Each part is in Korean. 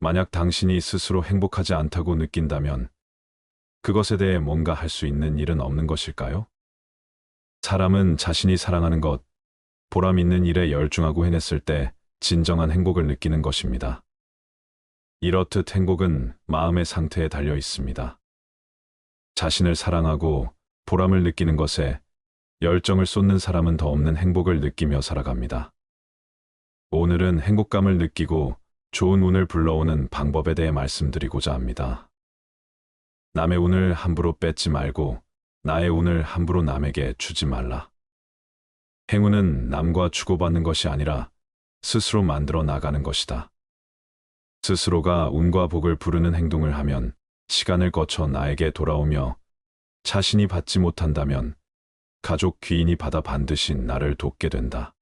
만약 당신이 스스로 행복하지 않다고 느낀다면 그것에 대해 뭔가 할 수 있는 일은 없는 것일까요? 사람은 자신이 사랑하는 것, 보람 있는 일에 열중하고 해냈을 때 진정한 행복을 느끼는 것입니다. 이렇듯 행복은 마음의 상태에 달려 있습니다. 자신을 사랑하고 보람을 느끼는 것에 열정을 쏟는 사람은 더 없는 행복을 느끼며 살아갑니다. 오늘은 행복감을 느끼고 좋은 운을 불러오는 방법에 대해 말씀드리고자 합니다. 남의 운을 함부로 뺏지 말고 나의 운을 함부로 남에게 주지 말라. 행운은 남과 주고받는 것이 아니라 스스로 만들어 나가는 것이다. 스스로가 운과 복을 부르는 행동을 하면 시간을 거쳐 나에게 돌아오며 자신이 받지 못한다면 가족 귀인이 받아 반드시 나를 돕게 된다.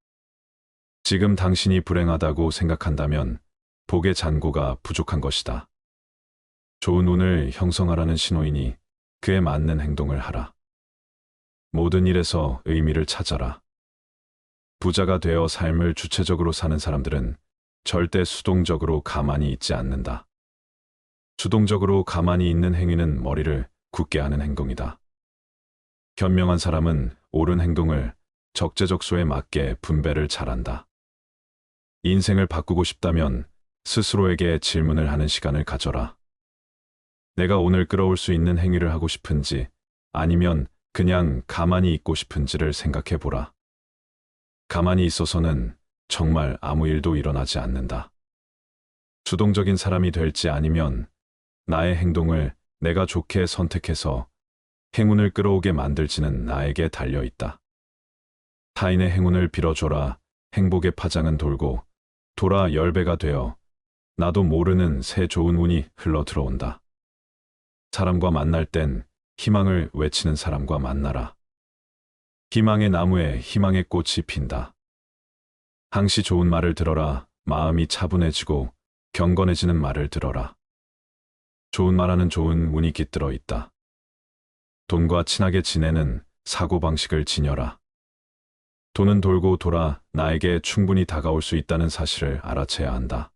지금 당신이 불행하다고 생각한다면 복의 잔고가 부족한 것이다. 좋은 운을 형성하라는 신호이니 그에 맞는 행동을 하라. 모든 일에서 의미를 찾아라. 부자가 되어 삶을 주체적으로 사는 사람들은 절대 수동적으로 가만히 있지 않는다. 수동적으로 가만히 있는 행위는 머리를 굳게 하는 행동이다. 현명한 사람은 옳은 행동을 적재적소에 맞게 분배를 잘한다. 인생을 바꾸고 싶다면 스스로에게 질문을 하는 시간을 가져라. 내가 오늘 끌어올 수 있는 행위를 하고 싶은지 아니면 그냥 가만히 있고 싶은지를 생각해 보라. 가만히 있어서는 정말 아무 일도 일어나지 않는다. 수동적인 사람이 될지 아니면 나의 행동을 내가 좋게 선택해서 행운을 끌어오게 만들지는 나에게 달려 있다. 타인의 행운을 빌어줘라. 행복의 파장은 돌고 돌아 10배가 되어 나도 모르는 새 좋은 운이 흘러 들어온다. 사람과 만날 땐 희망을 외치는 사람과 만나라. 희망의 나무에 희망의 꽃이 핀다. 항시 좋은 말을 들어라. 마음이 차분해지고 경건해지는 말을 들어라. 좋은 말하는 좋은 운이 깃들어 있다. 돈과 친하게 지내는 사고방식을 지녀라. 돈은 돌고 돌아 나에게 충분히 다가올 수 있다는 사실을 알아채야 한다.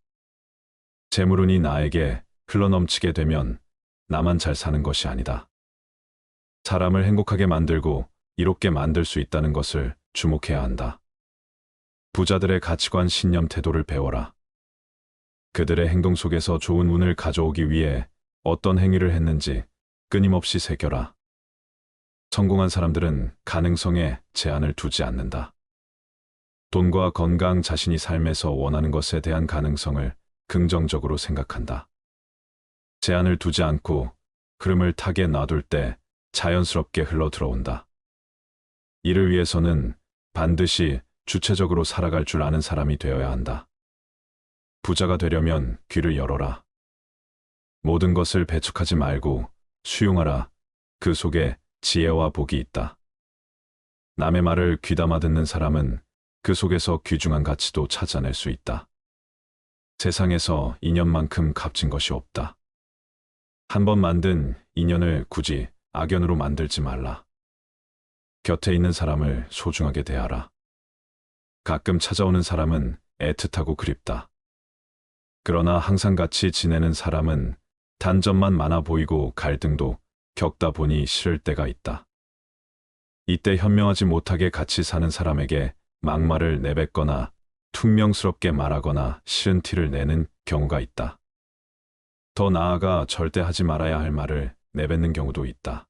재물운이 나에게 흘러넘치게 되면 나만 잘 사는 것이 아니다. 사람을 행복하게 만들고 이롭게 만들 수 있다는 것을 주목해야 한다. 부자들의 가치관, 신념, 태도를 배워라. 그들의 행동 속에서 좋은 운을 가져오기 위해 어떤 행위를 했는지 끊임없이 새겨라. 성공한 사람들은 가능성에 제한을 두지 않는다. 돈과 건강, 자신이 삶에서 원하는 것에 대한 가능성을 긍정적으로 생각한다. 제한을 두지 않고 흐름을 타게 놔둘 때 자연스럽게 흘러 들어온다. 이를 위해서는 반드시 주체적으로 살아갈 줄 아는 사람이 되어야 한다. 부자가 되려면 귀를 열어라. 모든 것을 배척하지 말고 수용하라. 그 속에 지혜와 복이 있다. 남의 말을 귀담아 듣는 사람은 그 속에서 귀중한 가치도 찾아낼 수 있다. 세상에서 인연만큼 값진 것이 없다. 한 번 만든 인연을 굳이 악연으로 만들지 말라. 곁에 있는 사람을 소중하게 대하라. 가끔 찾아오는 사람은 애틋하고 그립다. 그러나 항상 같이 지내는 사람은 단점만 많아 보이고 갈등도 겪다 보니 싫을 때가 있다. 이때 현명하지 못하게 같이 사는 사람에게 막말을 내뱉거나 퉁명스럽게 말하거나 싫은 티를 내는 경우가 있다. 더 나아가 절대 하지 말아야 할 말을 내뱉는 경우도 있다.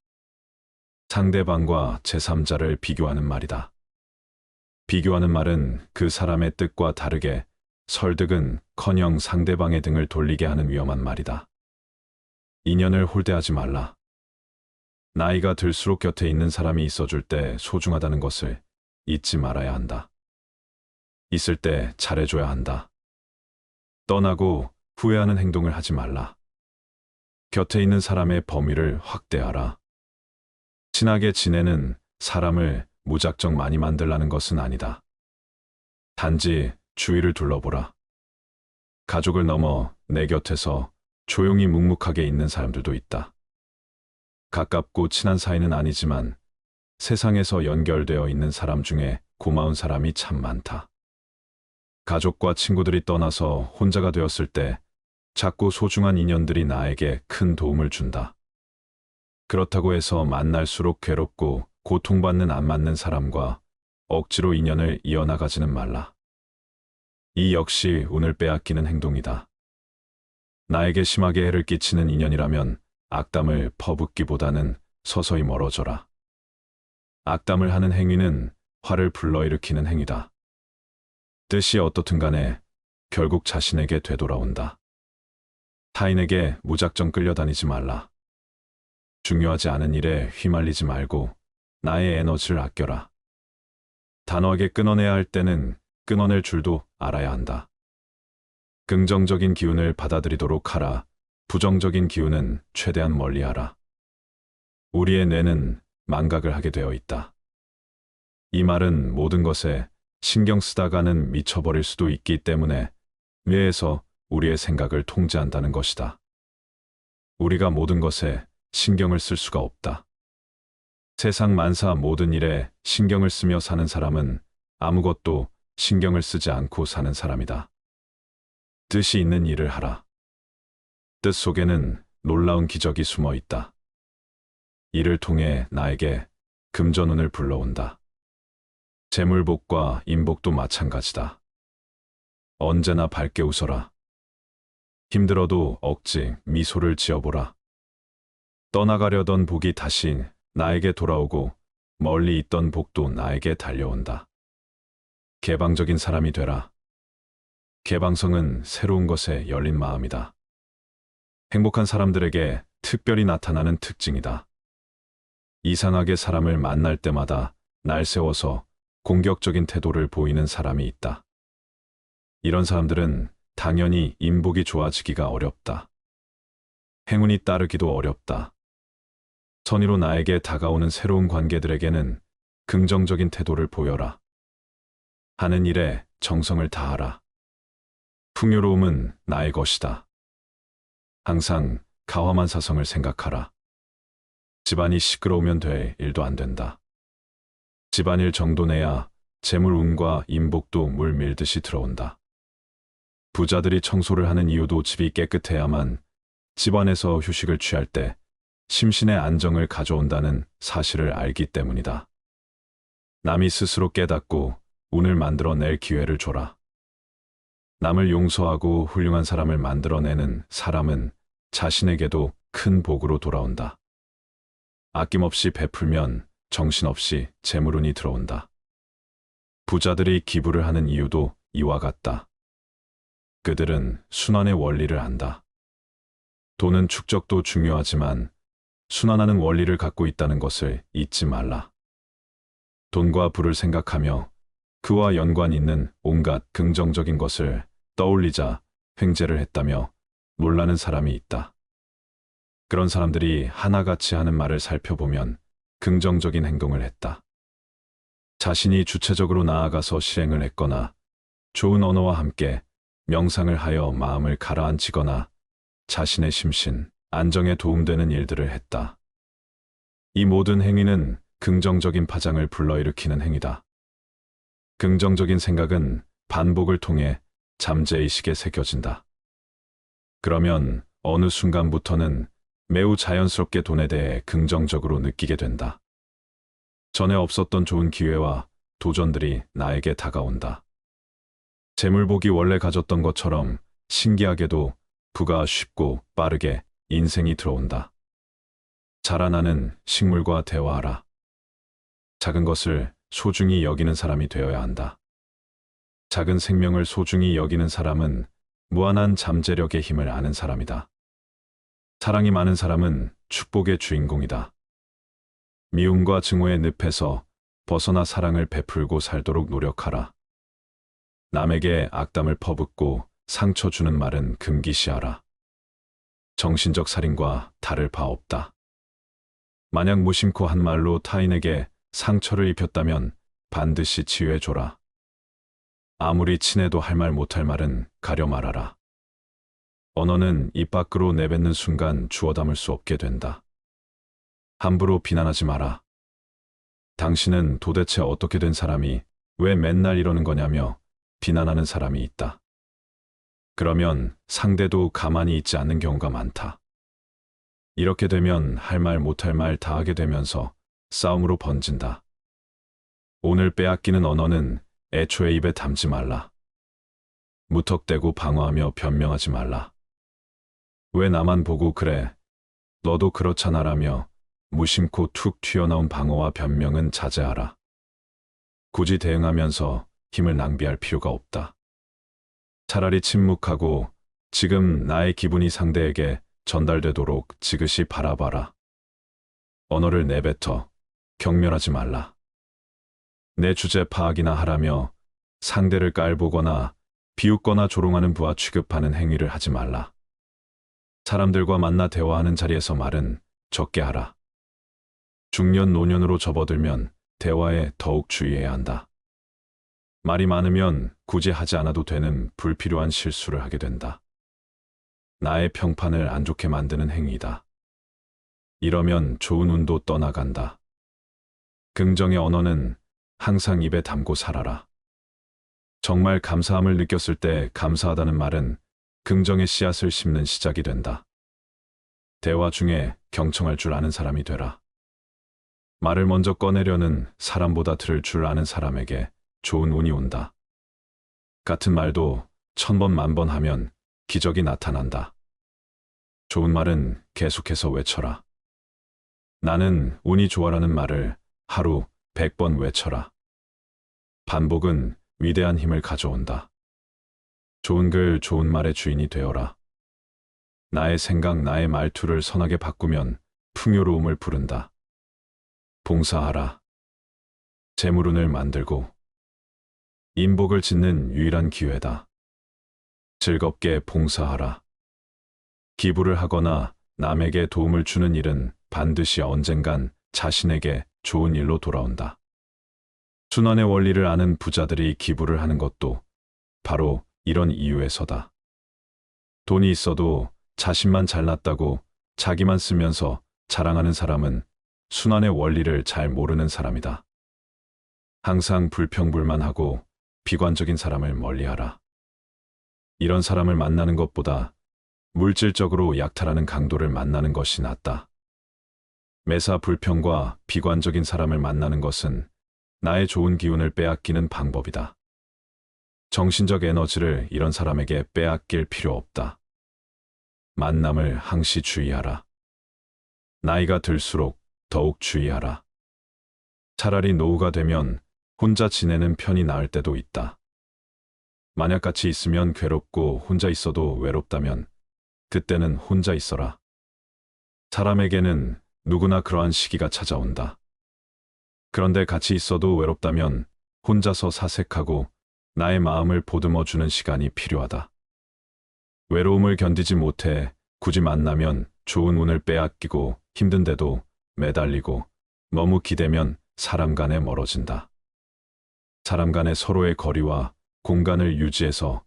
상대방과 제3자를 비교하는 말이다. 비교하는 말은 그 사람의 뜻과 다르게 설득은커녕 상대방의 등을 돌리게 하는 위험한 말이다. 인연을 홀대하지 말라. 나이가 들수록 곁에 있는 사람이 있어줄 때 소중하다는 것을 잊지 말아야 한다. 있을 때 잘해줘야 한다. 떠나고 후회하는 행동을 하지 말라. 곁에 있는 사람의 범위를 확대하라. 친하게 지내는 사람을 무작정 많이 만들라는 것은 아니다. 단지 주위를 둘러보라. 가족을 넘어 내 곁에서 조용히 묵묵하게 있는 사람들도 있다. 가깝고 친한 사이는 아니지만 세상에서 연결되어 있는 사람 중에 고마운 사람이 참 많다. 가족과 친구들이 떠나서 혼자가 되었을 때 작고 소중한 인연들이 나에게 큰 도움을 준다. 그렇다고 해서 만날수록 괴롭고 고통받는 안 맞는 사람과 억지로 인연을 이어나가지는 말라. 이 역시 운을 빼앗기는 행동이다. 나에게 심하게 해를 끼치는 인연이라면 악담을 퍼붓기보다는 서서히 멀어져라. 악담을 하는 행위는 화를 불러일으키는 행위다. 뜻이 어떻든 간에 결국 자신에게 되돌아온다. 타인에게 무작정 끌려다니지 말라. 중요하지 않은 일에 휘말리지 말고 나의 에너지를 아껴라. 단호하게 끊어내야 할 때는 끊어낼 줄도 알아야 한다. 긍정적인 기운을 받아들이도록 하라. 부정적인 기운은 최대한 멀리하라. 우리의 뇌는 망각을 하게 되어 있다. 이 말은 모든 것에 신경 쓰다가는 미쳐버릴 수도 있기 때문에 뇌에서 우리의 생각을 통제한다는 것이다. 우리가 모든 것에 신경을 쓸 수가 없다. 세상 만사 모든 일에 신경을 쓰며 사는 사람은 아무것도 신경을 쓰지 않고 사는 사람이다. 뜻이 있는 일을 하라. 뜻 속에는 놀라운 기적이 숨어 있다. 이를 통해 나에게 금전운을 불러온다. 재물복과 인복도 마찬가지다. 언제나 밝게 웃어라. 힘들어도 억지 미소를 지어보라. 떠나가려던 복이 다시 나에게 돌아오고 멀리 있던 복도 나에게 달려온다. 개방적인 사람이 되라. 개방성은 새로운 것에 열린 마음이다. 행복한 사람들에게 특별히 나타나는 특징이다. 이상하게 사람을 만날 때마다 날 세워서 공격적인 태도를 보이는 사람이 있다. 이런 사람들은 당연히 인복이 좋아지기가 어렵다. 행운이 따르기도 어렵다. 선의로 나에게 다가오는 새로운 관계들에게는 긍정적인 태도를 보여라. 하는 일에 정성을 다하라. 풍요로움은 나의 것이다. 항상 가화만 사성을 생각하라. 집안이 시끄러우면 될 일도 안 된다. 집안일 정도 내야 재물운과 인복도 물 밀듯이 들어온다. 부자들이 청소를 하는 이유도 집이 깨끗해야만 집안에서 휴식을 취할 때 심신의 안정을 가져온다는 사실을 알기 때문이다. 남이 스스로 깨닫고 운을 만들어낼 기회를 줘라. 남을 용서하고 훌륭한 사람을 만들어내는 사람은 자신에게도 큰 복으로 돌아온다. 아낌없이 베풀면 정신없이 재물운이 들어온다. 부자들이 기부를 하는 이유도 이와 같다. 그들은 순환의 원리를 안다. 돈은 축적도 중요하지만 순환하는 원리를 갖고 있다는 것을 잊지 말라. 돈과 부를 생각하며 그와 연관 있는 온갖 긍정적인 것을 떠올리자 횡재를 했다며 놀라는 사람이 있다. 그런 사람들이 하나같이 하는 말을 살펴보면 긍정적인 행동을 했다. 자신이 주체적으로 나아가서 실행을 했거나 좋은 언어와 함께 명상을 하여 마음을 가라앉히거나 자신의 심신, 안정에 도움되는 일들을 했다. 이 모든 행위는 긍정적인 파장을 불러일으키는 행위다. 긍정적인 생각은 반복을 통해 잠재의식에 새겨진다. 그러면 어느 순간부터는 매우 자연스럽게 돈에 대해 긍정적으로 느끼게 된다. 전에 없었던 좋은 기회와 도전들이 나에게 다가온다. 재물복이 원래 가졌던 것처럼 신기하게도 부가 쉽고 빠르게 인생이 들어온다. 자라나는 식물과 대화하라. 작은 것을 소중히 여기는 사람이 되어야 한다. 작은 생명을 소중히 여기는 사람은 무한한 잠재력의 힘을 아는 사람이다. 사랑이 많은 사람은 축복의 주인공이다. 미움과 증오의 늪에서 벗어나 사랑을 베풀고 살도록 노력하라. 남에게 악담을 퍼붓고 상처 주는 말은 금기시하라. 정신적 살인과 다를 바 없다. 만약 무심코 한 말로 타인에게 상처를 입혔다면 반드시 치유해줘라. 아무리 친해도 할 말 못할 말은 가려 말하라. 언어는 입 밖으로 내뱉는 순간 주워 담을 수 없게 된다. 함부로 비난하지 마라. 당신은 도대체 어떻게 된 사람이 왜 맨날 이러는 거냐며 비난하는 사람이 있다. 그러면 상대도 가만히 있지 않는 경우가 많다. 이렇게 되면 할 말 못할 말 다 하게 되면서 싸움으로 번진다. 오늘 빼앗기는 언어는 애초에 입에 담지 말라. 무턱대고 방어하며 변명하지 말라. 왜 나만 보고 그래? 너도 그렇잖아라며 무심코 툭 튀어나온 방어와 변명은 자제하라. 굳이 대응하면서 힘을 낭비할 필요가 없다. 차라리 침묵하고 지금 나의 기분이 상대에게 전달되도록 지그시 바라봐라. 언어를 내뱉어 경멸하지 말라. 내 주제 파악이나 하라며 상대를 깔보거나 비웃거나 조롱하는 부하 취급하는 행위를 하지 말라. 사람들과 만나 대화하는 자리에서 말은 적게 하라. 중년 노년으로 접어들면 대화에 더욱 주의해야 한다. 말이 많으면 굳이 하지 않아도 되는 불필요한 실수를 하게 된다. 나의 평판을 안 좋게 만드는 행위다. 이러면 좋은 운도 떠나간다. 긍정의 언어는 항상 입에 담고 살아라. 정말 감사함을 느꼈을 때 감사하다는 말은 긍정의 씨앗을 심는 시작이 된다. 대화 중에 경청할 줄 아는 사람이 되라. 말을 먼저 꺼내려는 사람보다 들을 줄 아는 사람에게 좋은 운이 온다. 같은 말도 1000번, 10,000번 하면 기적이 나타난다. 좋은 말은 계속해서 외쳐라. 나는 운이 좋아라는 말을 하루 100번 외쳐라. 반복은 위대한 힘을 가져온다. 좋은 글, 좋은 말의 주인이 되어라. 나의 생각, 나의 말투를 선하게 바꾸면 풍요로움을 부른다. 봉사하라. 재물운을 만들고 인복을 짓는 유일한 기회다. 즐겁게 봉사하라. 기부를 하거나 남에게 도움을 주는 일은 반드시 언젠간 자신에게 좋은 일로 돌아온다. 순환의 원리를 아는 부자들이 기부를 하는 것도 바로 이런 이유에서다. 돈이 있어도 자신만 잘났다고 자기만 쓰면서 자랑하는 사람은 순환의 원리를 잘 모르는 사람이다. 항상 불평불만하고 비관적인 사람을 멀리하라. 이런 사람을 만나는 것보다 물질적으로 약탈하는 강도를 만나는 것이 낫다. 매사 불평과 비관적인 사람을 만나는 것은 나의 좋은 기운을 빼앗기는 방법이다. 정신적 에너지를 이런 사람에게 빼앗길 필요 없다. 만남을 항시 주의하라. 나이가 들수록 더욱 주의하라. 차라리 노후가 되면 혼자 지내는 편이 나을 때도 있다. 만약 같이 있으면 괴롭고 혼자 있어도 외롭다면 그때는 혼자 있어라. 사람에게는 누구나 그러한 시기가 찾아온다. 그런데 같이 있어도 외롭다면 혼자서 사색하고 나의 마음을 보듬어주는 시간이 필요하다. 외로움을 견디지 못해 굳이 만나면 좋은 운을 빼앗기고 힘든데도 매달리고 너무 기대면 사람 간에 멀어진다. 사람 간에 서로의 거리와 공간을 유지해서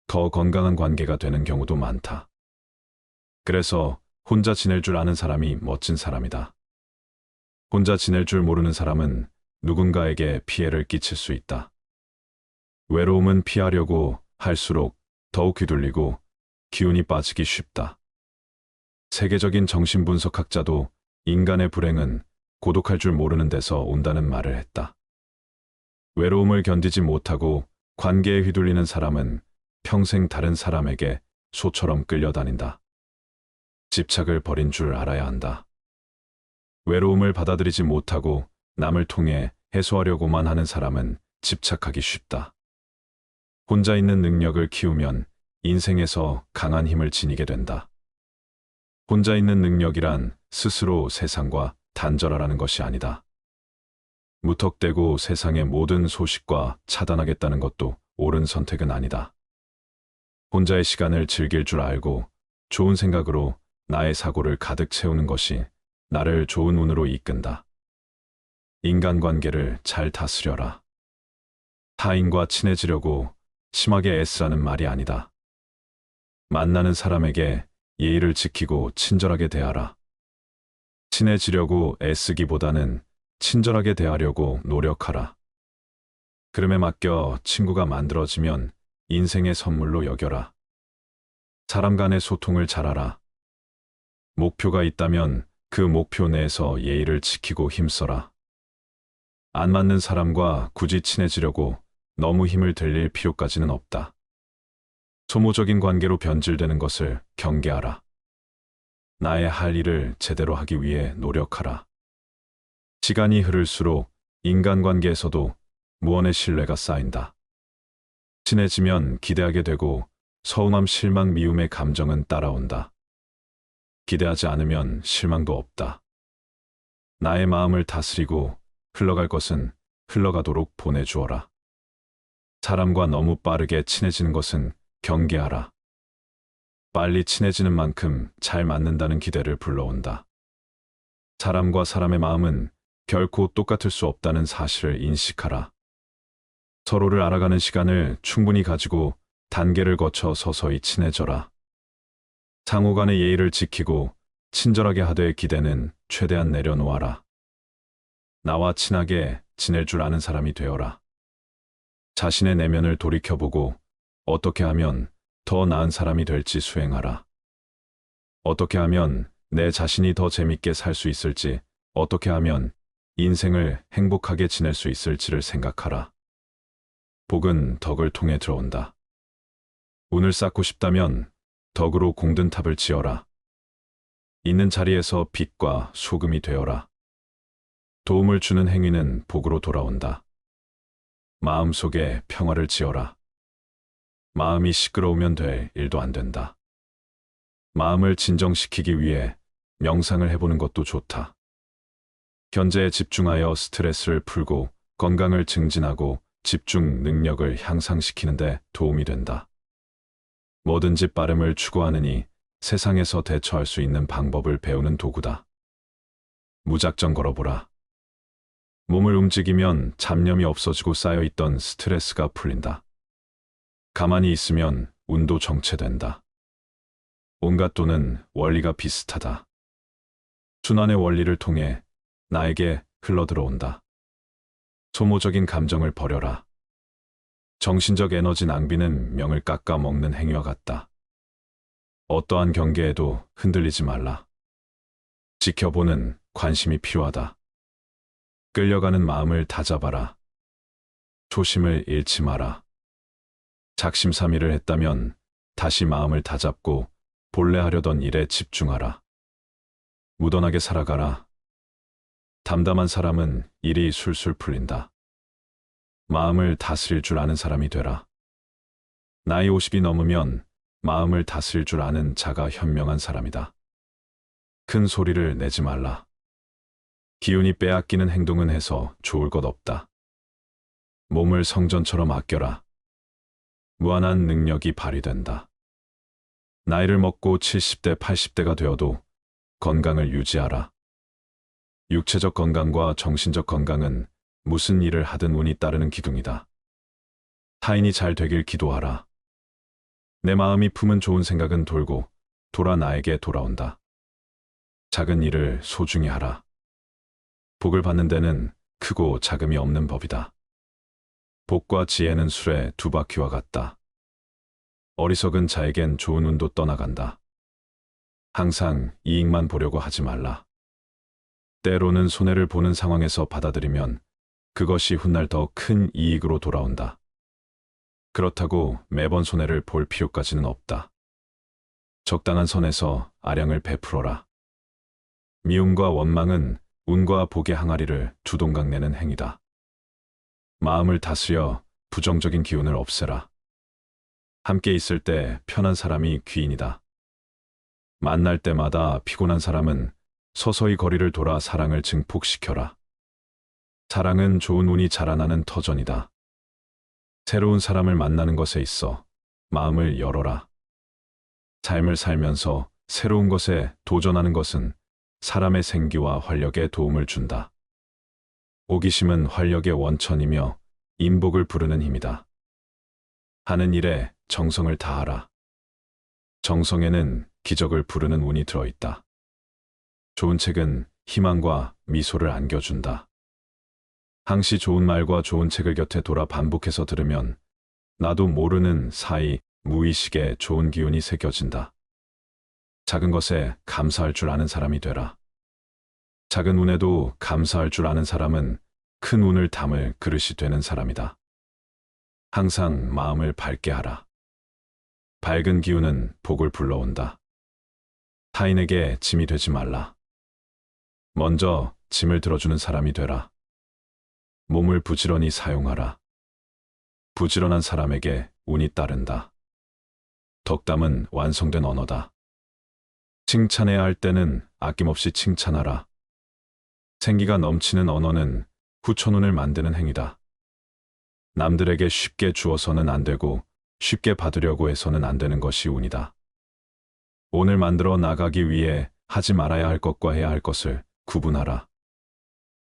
더 건강한 관계가 되는 경우도 많다. 그래서 혼자 지낼 줄 아는 사람이 멋진 사람이다. 혼자 지낼 줄 모르는 사람은 누군가에게 피해를 끼칠 수 있다. 외로움은 피하려고 할수록 더욱 휘둘리고 기운이 빠지기 쉽다. 세계적인 정신분석학자도 인간의 불행은 고독할 줄 모르는 데서 온다는 말을 했다. 외로움을 견디지 못하고 관계에 휘둘리는 사람은 평생 다른 사람에게 소처럼 끌려다닌다. 집착을 버린 줄 알아야 한다. 외로움을 받아들이지 못하고 남을 통해 해소하려고만 하는 사람은 집착하기 쉽다. 혼자 있는 능력을 키우면 인생에서 강한 힘을 지니게 된다. 혼자 있는 능력이란 스스로 세상과 단절하라는 것이 아니다. 무턱대고 세상의 모든 소식과 차단하겠다는 것도 옳은 선택은 아니다. 혼자의 시간을 즐길 줄 알고 좋은 생각으로 나의 사고를 가득 채우는 것이 나를 좋은 운으로 이끈다. 인간관계를 잘 다스려라. 타인과 친해지려고 심하게 애쓰라는 말이 아니다. 만나는 사람에게 예의를 지키고 친절하게 대하라. 친해지려고 애쓰기보다는 친절하게 대하려고 노력하라. 그름에 맡겨 친구가 만들어지면 인생의 선물로 여겨라. 사람 간의 소통을 잘하라. 목표가 있다면 그 목표 내에서 예의를 지키고 힘써라. 안 맞는 사람과 굳이 친해지려고 너무 힘을 들일 필요까지는 없다. 소모적인 관계로 변질되는 것을 경계하라. 나의 할 일을 제대로 하기 위해 노력하라. 시간이 흐를수록 인간관계에서도 무언의 신뢰가 쌓인다. 친해지면 기대하게 되고 서운함, 실망, 미움의 감정은 따라온다. 기대하지 않으면 실망도 없다. 나의 마음을 다스리고 흘러갈 것은 흘러가도록 보내주어라. 사람과 너무 빠르게 친해지는 것은 경계하라. 빨리 친해지는 만큼 잘 맞는다는 기대를 불러온다. 사람과 사람의 마음은 결코 똑같을 수 없다는 사실을 인식하라. 서로를 알아가는 시간을 충분히 가지고 단계를 거쳐 서서히 친해져라. 상호 간의 예의를 지키고 친절하게 하되 기대는 최대한 내려놓아라. 나와 친하게 지낼 줄 아는 사람이 되어라. 자신의 내면을 돌이켜보고 어떻게 하면 더 나은 사람이 될지 수행하라. 어떻게 하면 내 자신이 더 재밌게 살 수 있을지, 어떻게 하면 인생을 행복하게 지낼 수 있을지를 생각하라. 복은 덕을 통해 들어온다. 운을 쌓고 싶다면 덕으로 공든 탑을 지어라. 있는 자리에서 빛과 소금이 되어라. 도움을 주는 행위는 복으로 돌아온다. 마음속에 평화를 지어라. 마음이 시끄러우면 될 일도 안 된다. 마음을 진정시키기 위해 명상을 해보는 것도 좋다. 현재에 집중하여 스트레스를 풀고 건강을 증진하고 집중 능력을 향상시키는 데 도움이 된다. 뭐든지 빠름을 추구하느니 세상에서 대처할 수 있는 방법을 배우는 도구다. 무작정 걸어보라. 몸을 움직이면 잡념이 없어지고 쌓여있던 스트레스가 풀린다. 가만히 있으면 운도 정체된다. 온갖 돈은 원리가 비슷하다. 순환의 원리를 통해 나에게 흘러들어온다. 소모적인 감정을 버려라. 정신적 에너지 낭비는 명을 깎아먹는 행위와 같다. 어떠한 경계에도 흔들리지 말라. 지켜보는 관심이 필요하다. 끌려가는 마음을 다잡아라. 초심을 잃지 마라. 작심삼일을 했다면 다시 마음을 다잡고 본래 하려던 일에 집중하라. 무던하게 살아가라. 담담한 사람은 일이 술술 풀린다. 마음을 다스릴 줄 아는 사람이 되라. 나이 50이 넘으면 마음을 다스릴 줄 아는 자가 현명한 사람이다. 큰 소리를 내지 말라. 기운이 빼앗기는 행동은 해서 좋을 것 없다. 몸을 성전처럼 아껴라. 무한한 능력이 발휘된다. 나이를 먹고 70대, 80대가 되어도 건강을 유지하라. 육체적 건강과 정신적 건강은 무슨 일을 하든 운이 따르는 기둥이다. 타인이 잘 되길 기도하라. 내 마음이 품은 좋은 생각은 돌고 돌아 나에게 돌아온다. 작은 일을 소중히 하라. 복을 받는 데는 크고 작음이 없는 법이다. 복과 지혜는 술의 두 바퀴와 같다. 어리석은 자에겐 좋은 운도 떠나간다. 항상 이익만 보려고 하지 말라. 때로는 손해를 보는 상황에서 받아들이면 그것이 훗날 더 큰 이익으로 돌아온다. 그렇다고 매번 손해를 볼 필요까지는 없다. 적당한 선에서 아량을 베풀어라. 미움과 원망은 운과 복의 항아리를 두동강 내는 행위다. 마음을 다스려 부정적인 기운을 없애라. 함께 있을 때 편한 사람이 귀인이다. 만날 때마다 피곤한 사람은 서서히 거리를 돌아 사랑을 증폭시켜라. 사랑은 좋은 운이 자라나는 터전이다. 새로운 사람을 만나는 것에 있어 마음을 열어라. 삶을 살면서 새로운 것에 도전하는 것은 사람의 생기와 활력에 도움을 준다. 호기심은 활력의 원천이며 인복을 부르는 힘이다. 하는 일에 정성을 다하라. 정성에는 기적을 부르는 운이 들어있다. 좋은 책은 희망과 미소를 안겨준다. 항시 좋은 말과 좋은 책을 곁에 돌아 반복해서 들으면 나도 모르는 사이 무의식에 좋은 기운이 새겨진다. 작은 것에 감사할 줄 아는 사람이 되라. 작은 운에도 감사할 줄 아는 사람은 큰 운을 담을 그릇이 되는 사람이다. 항상 마음을 밝게 하라. 밝은 기운은 복을 불러온다. 타인에게 짐이 되지 말라. 먼저 짐을 들어주는 사람이 되라. 몸을 부지런히 사용하라. 부지런한 사람에게 운이 따른다. 덕담은 완성된 언어다. 칭찬해야 할 때는 아낌없이 칭찬하라. 생기가 넘치는 언어는 후천운을 만드는 행위다. 남들에게 쉽게 주어서는 안 되고 쉽게 받으려고 해서는 안 되는 것이 운이다. 오늘 만들어 나가기 위해 하지 말아야 할 것과 해야 할 것을 구분하라.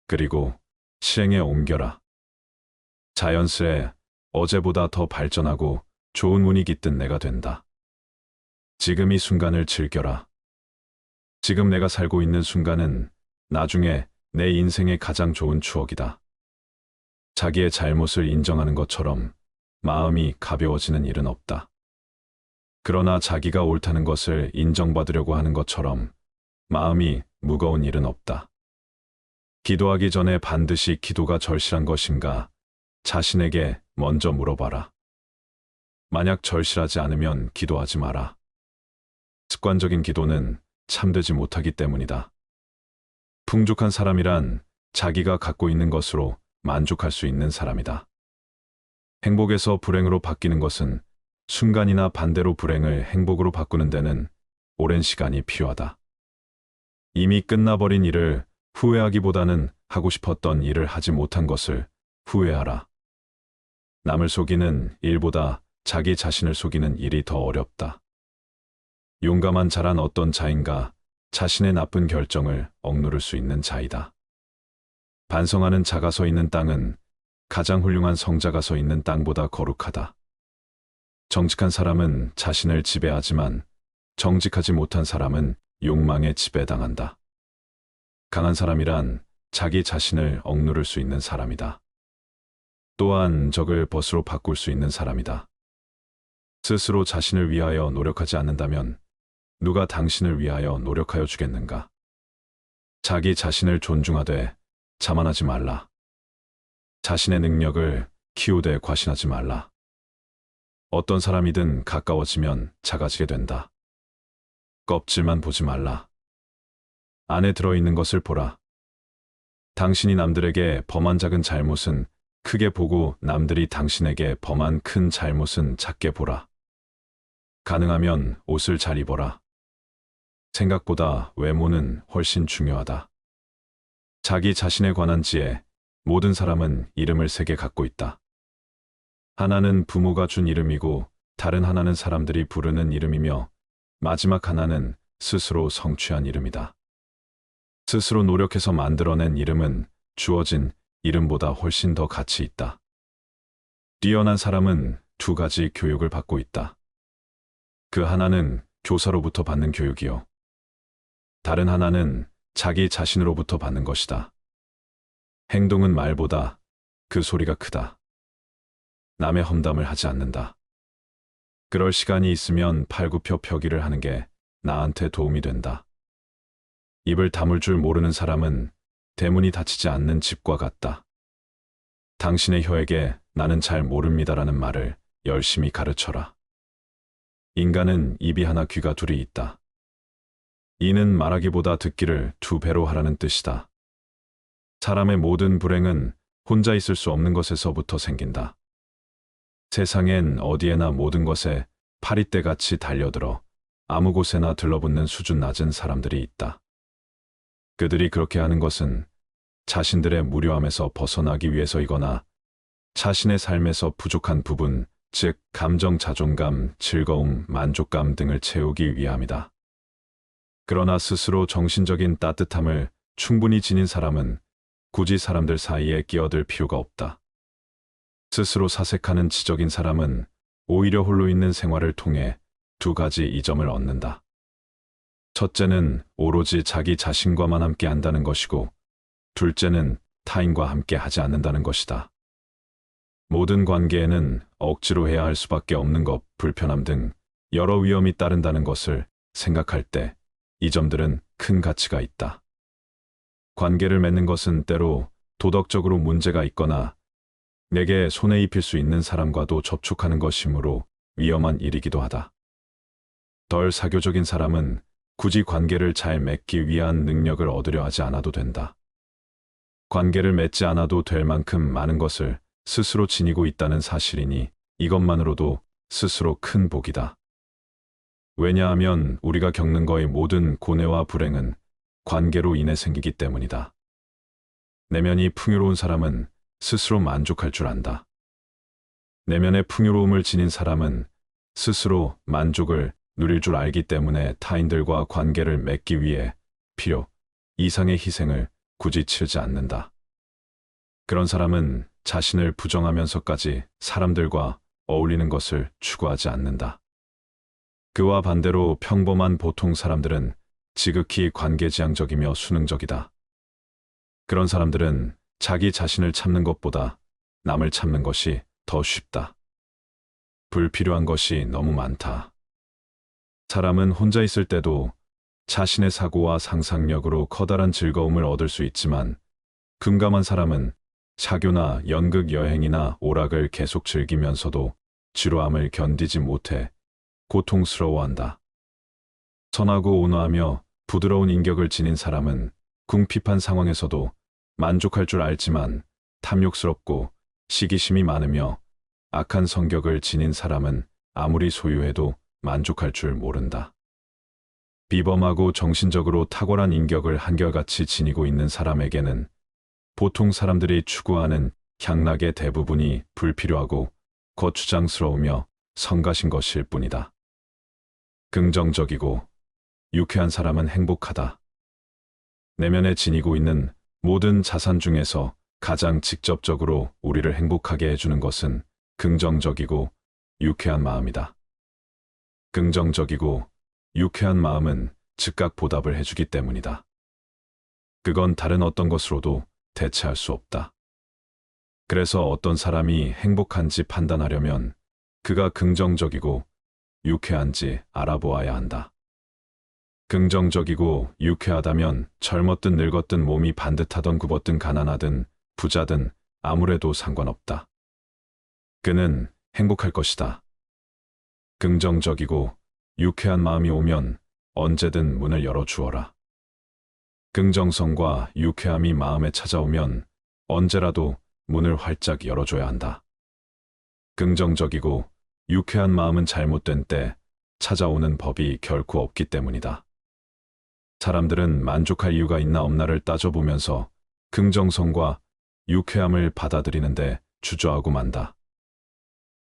그리고 실행에 옮겨라. 자연스레 어제보다 더 발전하고 좋은 운이 깃든 내가 된다. 지금 이 순간을 즐겨라. 지금 내가 살고 있는 순간은 나중에 내 인생의 가장 좋은 추억이다. 자기의 잘못을 인정하는 것처럼 마음이 가벼워지는 일은 없다. 그러나 자기가 옳다는 것을 인정받으려고 하는 것처럼 마음이 무거운 일은 없다. 기도하기 전에 반드시 기도가 절실한 것인가 자신에게 먼저 물어봐라. 만약 절실하지 않으면 기도하지 마라. 습관적인 기도는 참되지 못하기 때문이다. 풍족한 사람이란 자기가 갖고 있는 것으로 만족할 수 있는 사람이다. 행복에서 불행으로 바뀌는 것은 순간이나 반대로 불행을 행복으로 바꾸는 데는 오랜 시간이 필요하다. 이미 끝나버린 일을 후회하기보다는 하고 싶었던 일을 하지 못한 것을 후회하라. 남을 속이는 일보다 자기 자신을 속이는 일이 더 어렵다. 용감한 자란 어떤 자인가 자신의 나쁜 결정을 억누를 수 있는 자이다. 반성하는 자가 서 있는 땅은 가장 훌륭한 성자가 서 있는 땅보다 거룩하다. 정직한 사람은 자신을 지배하지만 정직하지 못한 사람은 욕망에 지배당한다. 강한 사람이란 자기 자신을 억누를 수 있는 사람이다. 또한 적을 벗으로 바꿀 수 있는 사람이다. 스스로 자신을 위하여 노력하지 않는다면 누가 당신을 위하여 노력하여 주겠는가? 자기 자신을 존중하되 자만하지 말라. 자신의 능력을 키우되 과신하지 말라. 어떤 사람이든 가까워지면 작아지게 된다. 껍질만 보지 말라. 안에 들어있는 것을 보라. 당신이 남들에게 범한 작은 잘못은 크게 보고 남들이 당신에게 범한 큰 잘못은 작게 보라. 가능하면 옷을 잘 입어라. 생각보다 외모는 훨씬 중요하다. 자기 자신에 관한 지혜, 모든 사람은 이름을 3개 갖고 있다. 하나는 부모가 준 이름이고 다른 하나는 사람들이 부르는 이름이며 마지막 하나는 스스로 성취한 이름이다. 스스로 노력해서 만들어낸 이름은 주어진 이름보다 훨씬 더 가치 있다. 뛰어난 사람은 2가지 교육을 받고 있다. 그 하나는 교사로부터 받는 교육이요. 다른 하나는 자기 자신으로부터 받는 것이다. 행동은 말보다 그 소리가 크다. 남의 험담을 하지 않는다. 그럴 시간이 있으면 팔굽혀펴기를 하는 게 나한테 도움이 된다. 입을 다물 줄 모르는 사람은 대문이 닫히지 않는 집과 같다. 당신의 혀에게 나는 잘 모릅니다라는 말을 열심히 가르쳐라. 인간은 입이 하나 귀가 둘이 있다. 이는 말하기보다 듣기를 2배로 하라는 뜻이다. 사람의 모든 불행은 혼자 있을 수 없는 것에서부터 생긴다. 세상엔 어디에나 모든 것에 파리떼같이 달려들어 아무 곳에나 들러붙는 수준 낮은 사람들이 있다. 그들이 그렇게 하는 것은 자신들의 무료함에서 벗어나기 위해서이거나 자신의 삶에서 부족한 부분, 즉 감정, 자존감, 즐거움, 만족감 등을 채우기 위함이다. 그러나 스스로 정신적인 따뜻함을 충분히 지닌 사람은 굳이 사람들 사이에 끼어들 필요가 없다. 스스로 사색하는 지적인 사람은 오히려 홀로 있는 생활을 통해 2가지 이점을 얻는다. 첫째는 오로지 자기 자신과만 함께 한다는 것이고, 둘째는 타인과 함께 하지 않는다는 것이다. 모든 관계에는 억지로 해야 할 수밖에 없는 것, 불편함 등 여러 위험이 따른다는 것을 생각할 때 이 점들은 큰 가치가 있다. 관계를 맺는 것은 때로 도덕적으로 문제가 있거나 내게 손해 입힐 수 있는 사람과도 접촉하는 것이므로 위험한 일이기도 하다. 덜 사교적인 사람은 굳이 관계를 잘 맺기 위한 능력을 얻으려 하지 않아도 된다. 관계를 맺지 않아도 될 만큼 많은 것을 스스로 지니고 있다는 사실이니 이것만으로도 스스로 큰 복이다. 왜냐하면 우리가 겪는 거의 모든 고뇌와 불행은 관계로 인해 생기기 때문이다. 내면이 풍요로운 사람은 스스로 만족할 줄 안다. 내면의 풍요로움을 지닌 사람은 스스로 만족을 누릴 줄 알기 때문에 타인들과 관계를 맺기 위해 필요 이상의 희생을 굳이 치르지 않는다. 그런 사람은 자신을 부정하면서까지 사람들과 어울리는 것을 추구하지 않는다. 그와 반대로 평범한 보통 사람들은 지극히 관계지향적이며 수능적이다. 그런 사람들은 자기 자신을 참는 것보다 남을 참는 것이 더 쉽다. 불필요한 것이 너무 많다. 사람은 혼자 있을 때도 자신의 사고와 상상력으로 커다란 즐거움을 얻을 수 있지만 금감한 사람은 사교나 연극 여행이나 오락을 계속 즐기면서도 지루함을 견디지 못해 고통스러워한다. 선하고 온화하며 부드러운 인격을 지닌 사람은 궁핍한 상황에서도 만족할 줄 알지만 탐욕스럽고 시기심이 많으며 악한 성격을 지닌 사람은 아무리 소유해도 만족할 줄 모른다. 비범하고 정신적으로 탁월한 인격을 한결같이 지니고 있는 사람에게는 보통 사람들이 추구하는 향락의 대부분이 불필요하고 거추장스러우며 성가신 것일 뿐이다. 긍정적이고 유쾌한 사람은 행복하다. 내면에 지니고 있는 모든 자산 중에서 가장 직접적으로 우리를 행복하게 해주는 것은 긍정적이고 유쾌한 마음이다. 긍정적이고 유쾌한 마음은 즉각 보답을 해주기 때문이다. 그건 다른 어떤 것으로도 대체할 수 없다. 그래서 어떤 사람이 행복한지 판단하려면 그가 긍정적이고 유쾌한지 알아보아야 한다. 긍정적이고 유쾌하다면 젊었든 늙었든 몸이 반듯하던 굽었든 가난하든 부자든 아무래도 상관없다. 그는 행복할 것이다. 긍정적이고 유쾌한 마음이 오면 언제든 문을 열어주어라. 긍정성과 유쾌함이 마음에 찾아오면 언제라도 문을 활짝 열어줘야 한다. 긍정적이고 유쾌한 마음은 잘못된 때 찾아오는 법이 결코 없기 때문이다. 사람들은 만족할 이유가 있나 없나를 따져보면서 긍정성과 유쾌함을 받아들이는데 주저하고 만다.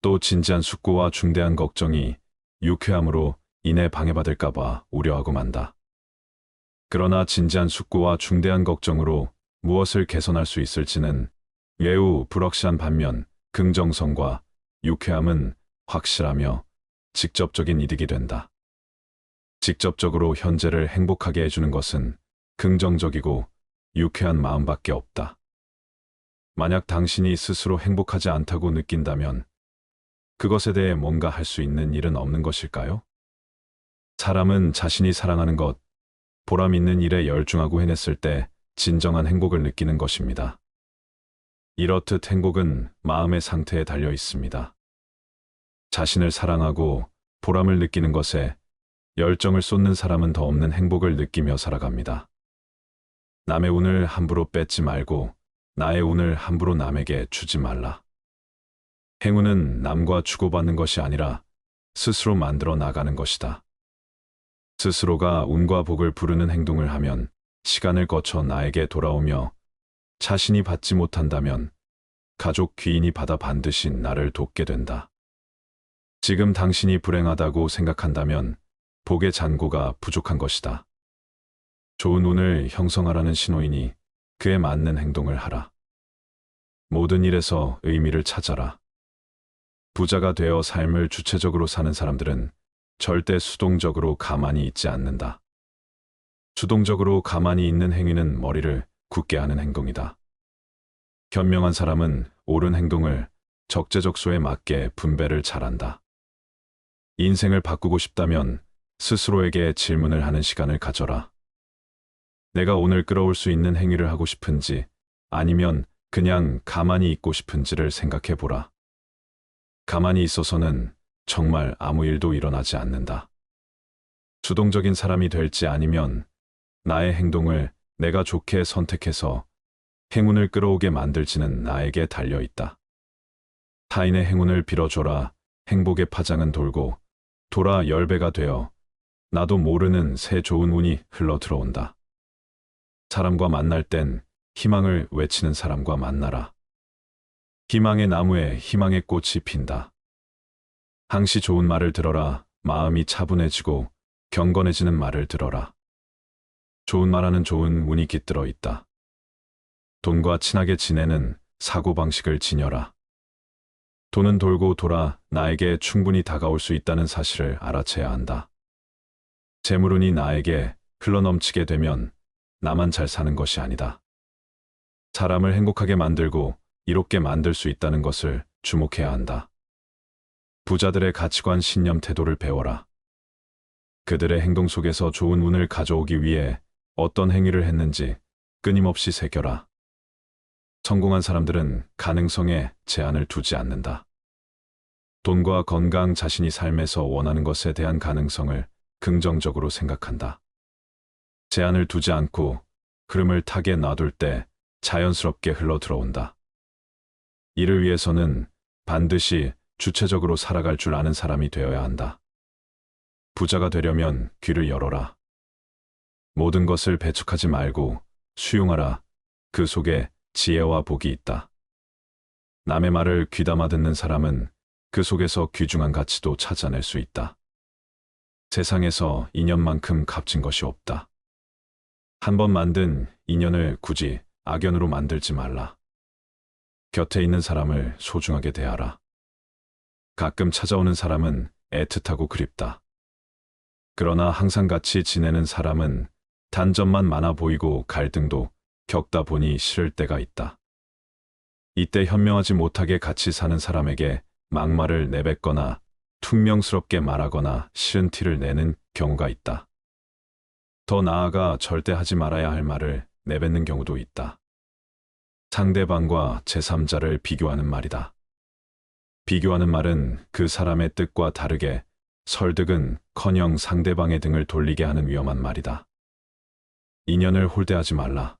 또 진지한 숙고와 중대한 걱정이 유쾌함으로 인해 방해받을까봐 우려하고 만다. 그러나 진지한 숙고와 중대한 걱정으로 무엇을 개선할 수 있을지는 매우 불확실한 반면 긍정성과 유쾌함은 확실하며 직접적인 이득이 된다. 직접적으로 현재를 행복하게 해주는 것은 긍정적이고 유쾌한 마음밖에 없다. 만약 당신이 스스로 행복하지 않다고 느낀다면 그것에 대해 뭔가 할 수 있는 일은 없는 것일까요? 사람은 자신이 사랑하는 것, 보람 있는 일에 열중하고 해냈을 때 진정한 행복을 느끼는 것입니다. 이렇듯 행복은 마음의 상태에 달려 있습니다. 자신을 사랑하고 보람을 느끼는 것에 열정을 쏟는 사람은 더 없는 행복을 느끼며 살아갑니다. 남의 운을 함부로 뺏지 말고 나의 운을 함부로 남에게 주지 말라. 행운은 남과 주고받는 것이 아니라 스스로 만들어 나가는 것이다. 스스로가 운과 복을 부르는 행동을 하면 시간을 거쳐 나에게 돌아오며 자신이 받지 못한다면 가족 귀인이 받아 반드시 나를 돕게 된다. 지금 당신이 불행하다고 생각한다면 복의 잔고가 부족한 것이다. 좋은 운을 형성하라는 신호이니 그에 맞는 행동을 하라. 모든 일에서 의미를 찾아라. 부자가 되어 삶을 주체적으로 사는 사람들은 절대 수동적으로 가만히 있지 않는다. 수동적으로 가만히 있는 행위는 머리를 굳게 하는 행동이다. 현명한 사람은 옳은 행동을 적재적소에 맞게 분배를 잘한다. 인생을 바꾸고 싶다면 스스로에게 질문을 하는 시간을 가져라. 내가 오늘 끌어올 수 있는 행위를 하고 싶은지 아니면 그냥 가만히 있고 싶은지를 생각해 보라. 가만히 있어서는 정말 아무 일도 일어나지 않는다. 주동적인 사람이 될지 아니면 나의 행동을 내가 좋게 선택해서 행운을 끌어오게 만들지는 나에게 달려 있다. 타인의 행운을 빌어줘라. 행복의 파장은 돌고 돌아 10배가 되어 나도 모르는 새 좋은 운이 흘러 들어온다. 사람과 만날 땐 희망을 외치는 사람과 만나라. 희망의 나무에 희망의 꽃이 핀다. 항시 좋은 말을 들어라. 마음이 차분해지고 경건해지는 말을 들어라. 좋은 말하는 좋은 운이 깃들어 있다. 돈과 친하게 지내는 사고방식을 지녀라. 돈은 돌고 돌아 나에게 충분히 다가올 수 있다는 사실을 알아채야 한다. 재물운이 나에게 흘러넘치게 되면 나만 잘 사는 것이 아니다. 사람을 행복하게 만들고 이롭게 만들 수 있다는 것을 주목해야 한다. 부자들의 가치관, 신념, 태도를 배워라. 그들의 행동 속에서 좋은 운을 가져오기 위해 어떤 행위를 했는지 끊임없이 새겨라. 성공한 사람들은 가능성에 제한을 두지 않는다. 돈과 건강, 자신이 삶에서 원하는 것에 대한 가능성을 긍정적으로 생각한다. 제한을 두지 않고 흐름을 타게 놔둘 때 자연스럽게 흘러 들어온다. 이를 위해서는 반드시 주체적으로 살아갈 줄 아는 사람이 되어야 한다. 부자가 되려면 귀를 열어라. 모든 것을 배척하지 말고 수용하라. 그 속에 지혜와 복이 있다. 남의 말을 귀담아 듣는 사람은 그 속에서 귀중한 가치도 찾아낼 수 있다. 세상에서 인연만큼 값진 것이 없다. 한 번 만든 인연을 굳이 악연으로 만들지 말라. 곁에 있는 사람을 소중하게 대하라. 가끔 찾아오는 사람은 애틋하고 그립다. 그러나 항상 같이 지내는 사람은 단점만 많아 보이고 갈등도 겪다 보니 싫을 때가 있다. 이때 현명하지 못하게 같이 사는 사람에게 막말을 내뱉거나 퉁명스럽게 말하거나 싫은 티를 내는 경우가 있다. 더 나아가 절대 하지 말아야 할 말을 내뱉는 경우도 있다. 상대방과 제3자를 비교하는 말이다. 비교하는 말은 그 사람의 뜻과 다르게 설득은 커녕 상대방의 등을 돌리게 하는 위험한 말이다. 인연을 홀대하지 말라.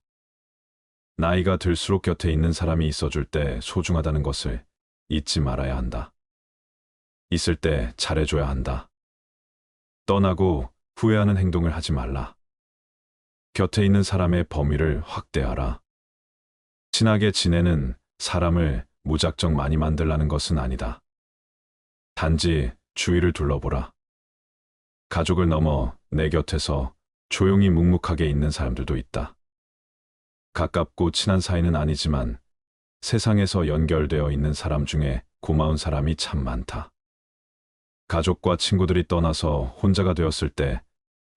나이가 들수록 곁에 있는 사람이 있어줄 때 소중하다는 것을 잊지 말아야 한다. 있을 때 잘해줘야 한다. 떠나고 후회하는 행동을 하지 말라. 곁에 있는 사람의 범위를 확대하라. 친하게 지내는 사람을 무작정 많이 만들라는 것은 아니다. 단지 주위를 둘러보라. 가족을 넘어 내 곁에서 조용히 묵묵하게 있는 사람들도 있다. 가깝고 친한 사이는 아니지만 세상에서 연결되어 있는 사람 중에 고마운 사람이 참 많다. 가족과 친구들이 떠나서 혼자가 되었을 때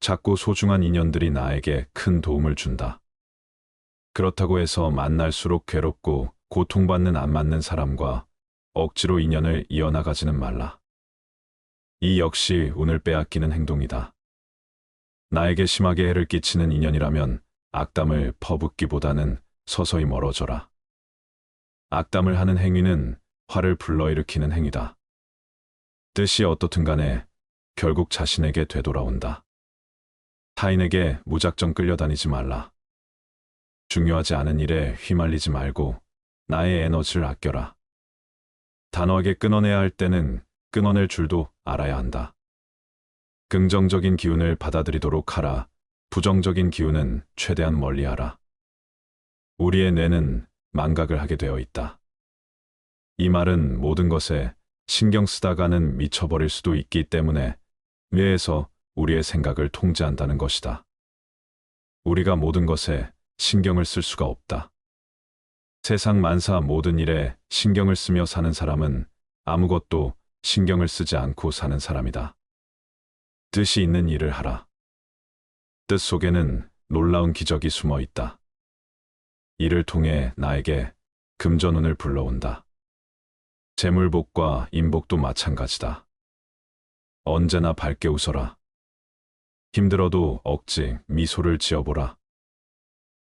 작고 소중한 인연들이 나에게 큰 도움을 준다. 그렇다고 해서 만날수록 괴롭고 고통받는 안 맞는 사람과 억지로 인연을 이어나가지는 말라. 이 역시 운을 빼앗기는 행동이다. 나에게 심하게 해를 끼치는 인연이라면 악담을 퍼붓기보다는 서서히 멀어져라. 악담을 하는 행위는 화를 불러일으키는 행위다. 뜻이 어떻든 간에 결국 자신에게 되돌아온다. 타인에게 무작정 끌려다니지 말라. 중요하지 않은 일에 휘말리지 말고 나의 에너지를 아껴라. 단호하게 끊어내야 할 때는 끊어낼 줄도 알아야 한다. 긍정적인 기운을 받아들이도록 하라. 부정적인 기운은 최대한 멀리하라. 우리의 뇌는 망각을 하게 되어 있다. 이 말은 모든 것에 신경 쓰다가는 미쳐버릴 수도 있기 때문에 뇌에서 우리의 생각을 통제한다는 것이다. 우리가 모든 것에 신경을 쓸 수가 없다. 세상 만사 모든 일에 신경을 쓰며 사는 사람은 아무것도 신경을 쓰지 않고 사는 사람이다. 뜻이 있는 일을 하라. 뜻 속에는 놀라운 기적이 숨어 있다. 이를 통해 나에게 금전운을 불러온다. 재물복과 인복도 마찬가지다. 언제나 밝게 웃어라. 힘들어도 억지 미소를 지어보라.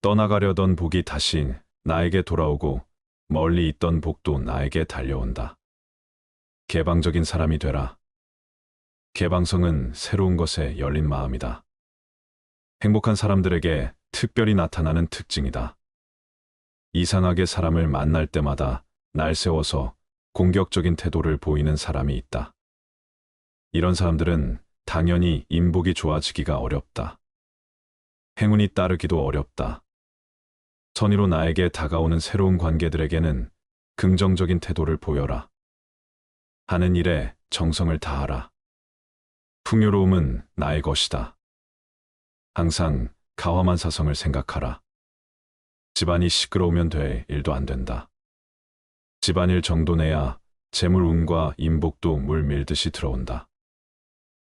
떠나가려던 복이 다시 나에게 돌아오고 멀리 있던 복도 나에게 달려온다. 개방적인 사람이 되라. 개방성은 새로운 것에 열린 마음이다. 행복한 사람들에게 특별히 나타나는 특징이다. 이상하게 사람을 만날 때마다 날 세워서 공격적인 태도를 보이는 사람이 있다. 이런 사람들은 당연히 인복이 좋아지기가 어렵다. 행운이 따르기도 어렵다. 선의로 나에게 다가오는 새로운 관계들에게는 긍정적인 태도를 보여라. 하는 일에 정성을 다하라. 풍요로움은 나의 것이다. 항상 가화만 사성을 생각하라. 집안이 시끄러우면 될 일도 안 된다. 집안일 정도 내야 재물운과 인복도 물 밀듯이 들어온다.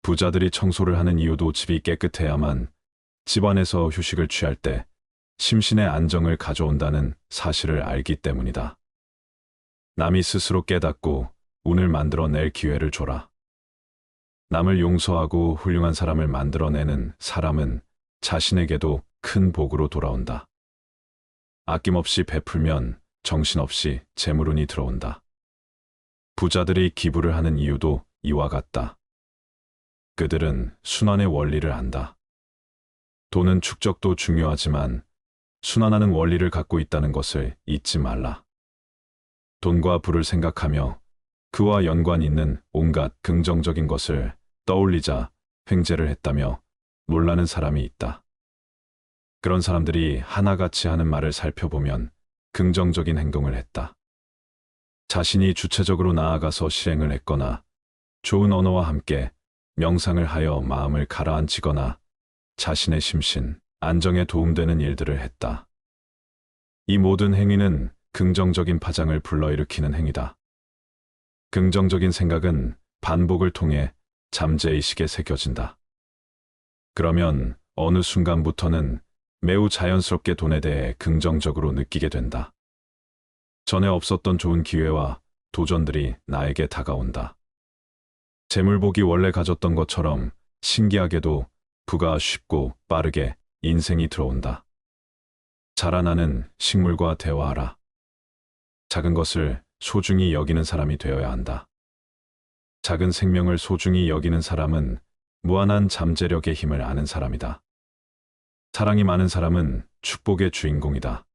부자들이 청소를 하는 이유도 집이 깨끗해야만 집안에서 휴식을 취할 때 심신의 안정을 가져온다는 사실을 알기 때문이다. 남이 스스로 깨닫고 운을 만들어낼 기회를 줘라. 남을 용서하고 훌륭한 사람을 만들어내는 사람은 자신에게도 큰 복으로 돌아온다. 아낌없이 베풀면 정신없이 재물운이 들어온다. 부자들이 기부를 하는 이유도 이와 같다. 그들은 순환의 원리를 안다. 돈은 축적도 중요하지만 순환하는 원리를 갖고 있다는 것을 잊지 말라. 돈과 부를 생각하며 그와 연관 있는 온갖 긍정적인 것을 떠올리자 횡재를 했다며 놀라는 사람이 있다. 그런 사람들이 하나같이 하는 말을 살펴보면 긍정적인 행동을 했다. 자신이 주체적으로 나아가서 실행을 했거나 좋은 언어와 함께 명상을 하여 마음을 가라앉히거나 자신의 심신, 안정에 도움되는 일들을 했다. 이 모든 행위는 긍정적인 파장을 불러일으키는 행위다. 긍정적인 생각은 반복을 통해 잠재의식에 새겨진다. 그러면 어느 순간부터는 매우 자연스럽게 돈에 대해 긍정적으로 느끼게 된다. 전에 없었던 좋은 기회와 도전들이 나에게 다가온다. 재물복이 원래 가졌던 것처럼 신기하게도 부가 쉽고 빠르게 인생이 들어온다. 자라나는 식물과 대화하라. 작은 것을 소중히 여기는 사람이 되어야 한다. 작은 생명을 소중히 여기는 사람은 무한한 잠재력의 힘을 아는 사람이다. 사랑이 많은 사람은 축복의 주인공이다.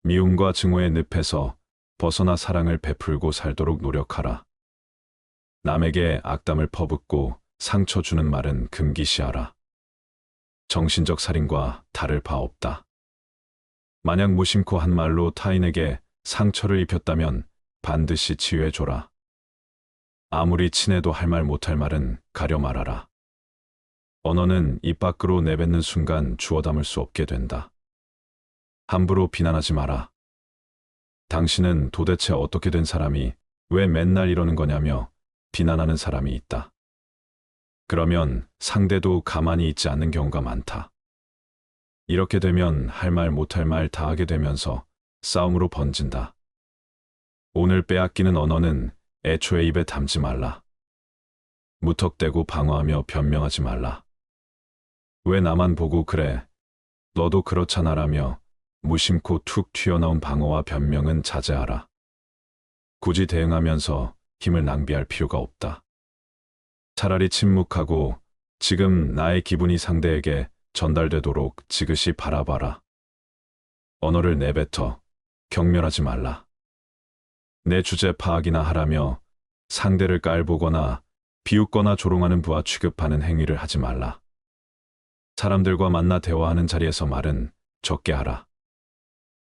미움과 증오의 늪에서 벗어나 사랑을 베풀고 살도록 노력하라. 남에게 악담을 퍼붓고 상처 주는 말은 금기시하라. 정신적 살인과 다를 바 없다. 만약 무심코 한 말로 타인에게 상처를 입혔다면 반드시 치유해줘라. 아무리 친해도 할 말 못할 말은 가려 말하라. 언어는 입 밖으로 내뱉는 순간 주워 담을 수 없게 된다. 함부로 비난하지 마라. 당신은 도대체 어떻게 된 사람이 왜 맨날 이러는 거냐며 비난하는 사람이 있다. 그러면 상대도 가만히 있지 않는 경우가 많다. 이렇게 되면 할 말 못할 말 다 하게 되면서 싸움으로 번진다. 오늘 빼앗기는 언어는 애초에 입에 담지 말라. 무턱대고 방어하며 변명하지 말라. 왜 나만 보고 그래? 너도 그렇잖아라며 무심코 툭 튀어나온 방어와 변명은 자제하라. 굳이 대응하면서 힘을 낭비할 필요가 없다. 차라리 침묵하고 지금 나의 기분이 상대에게 전달되도록 지그시 바라봐라. 언어를 내뱉어 경멸하지 말라. 내 주제 파악이나 하라며 상대를 깔보거나 비웃거나 조롱하는 부하 취급하는 행위를 하지 말라. 사람들과 만나 대화하는 자리에서 말은 적게 하라.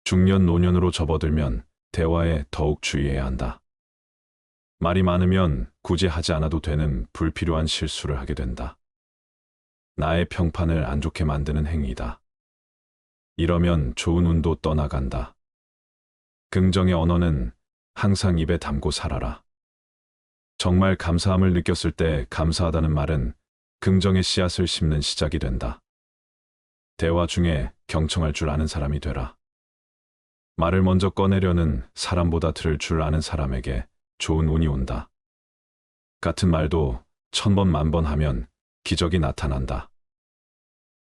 중년 노년으로 접어들면 대화에 더욱 주의해야 한다. 말이 많으면 굳이 하지 않아도 되는 불필요한 실수를 하게 된다. 나의 평판을 안 좋게 만드는 행위다. 이러면 좋은 운도 떠나간다. 긍정의 언어는 항상 입에 담고 살아라. 정말 감사함을 느꼈을 때 감사하다는 말은 긍정의 씨앗을 심는 시작이 된다. 대화 중에 경청할 줄 아는 사람이 되라. 말을 먼저 꺼내려는 사람보다 들을 줄 아는 사람에게 좋은 운이 온다. 같은 말도 1000번, 10,000번 하면 기적이 나타난다.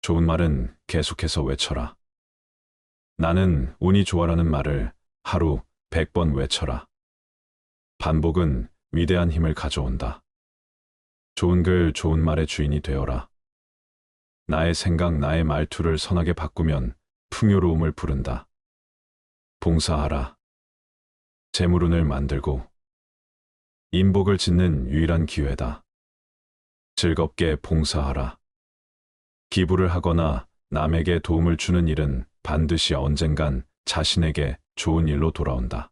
좋은 말은 계속해서 외쳐라. 나는 운이 좋아라는 말을 하루 100번 외쳐라. 반복은 위대한 힘을 가져온다. 좋은 글, 좋은 말의 주인이 되어라. 나의 생각, 나의 말투를 선하게 바꾸면 풍요로움을 부른다. 봉사하라. 재물운을 만들고 인복을 짓는 유일한 기회다. 즐겁게 봉사하라. 기부를 하거나 남에게 도움을 주는 일은 반드시 언젠간 자신에게 좋은 일로 돌아온다.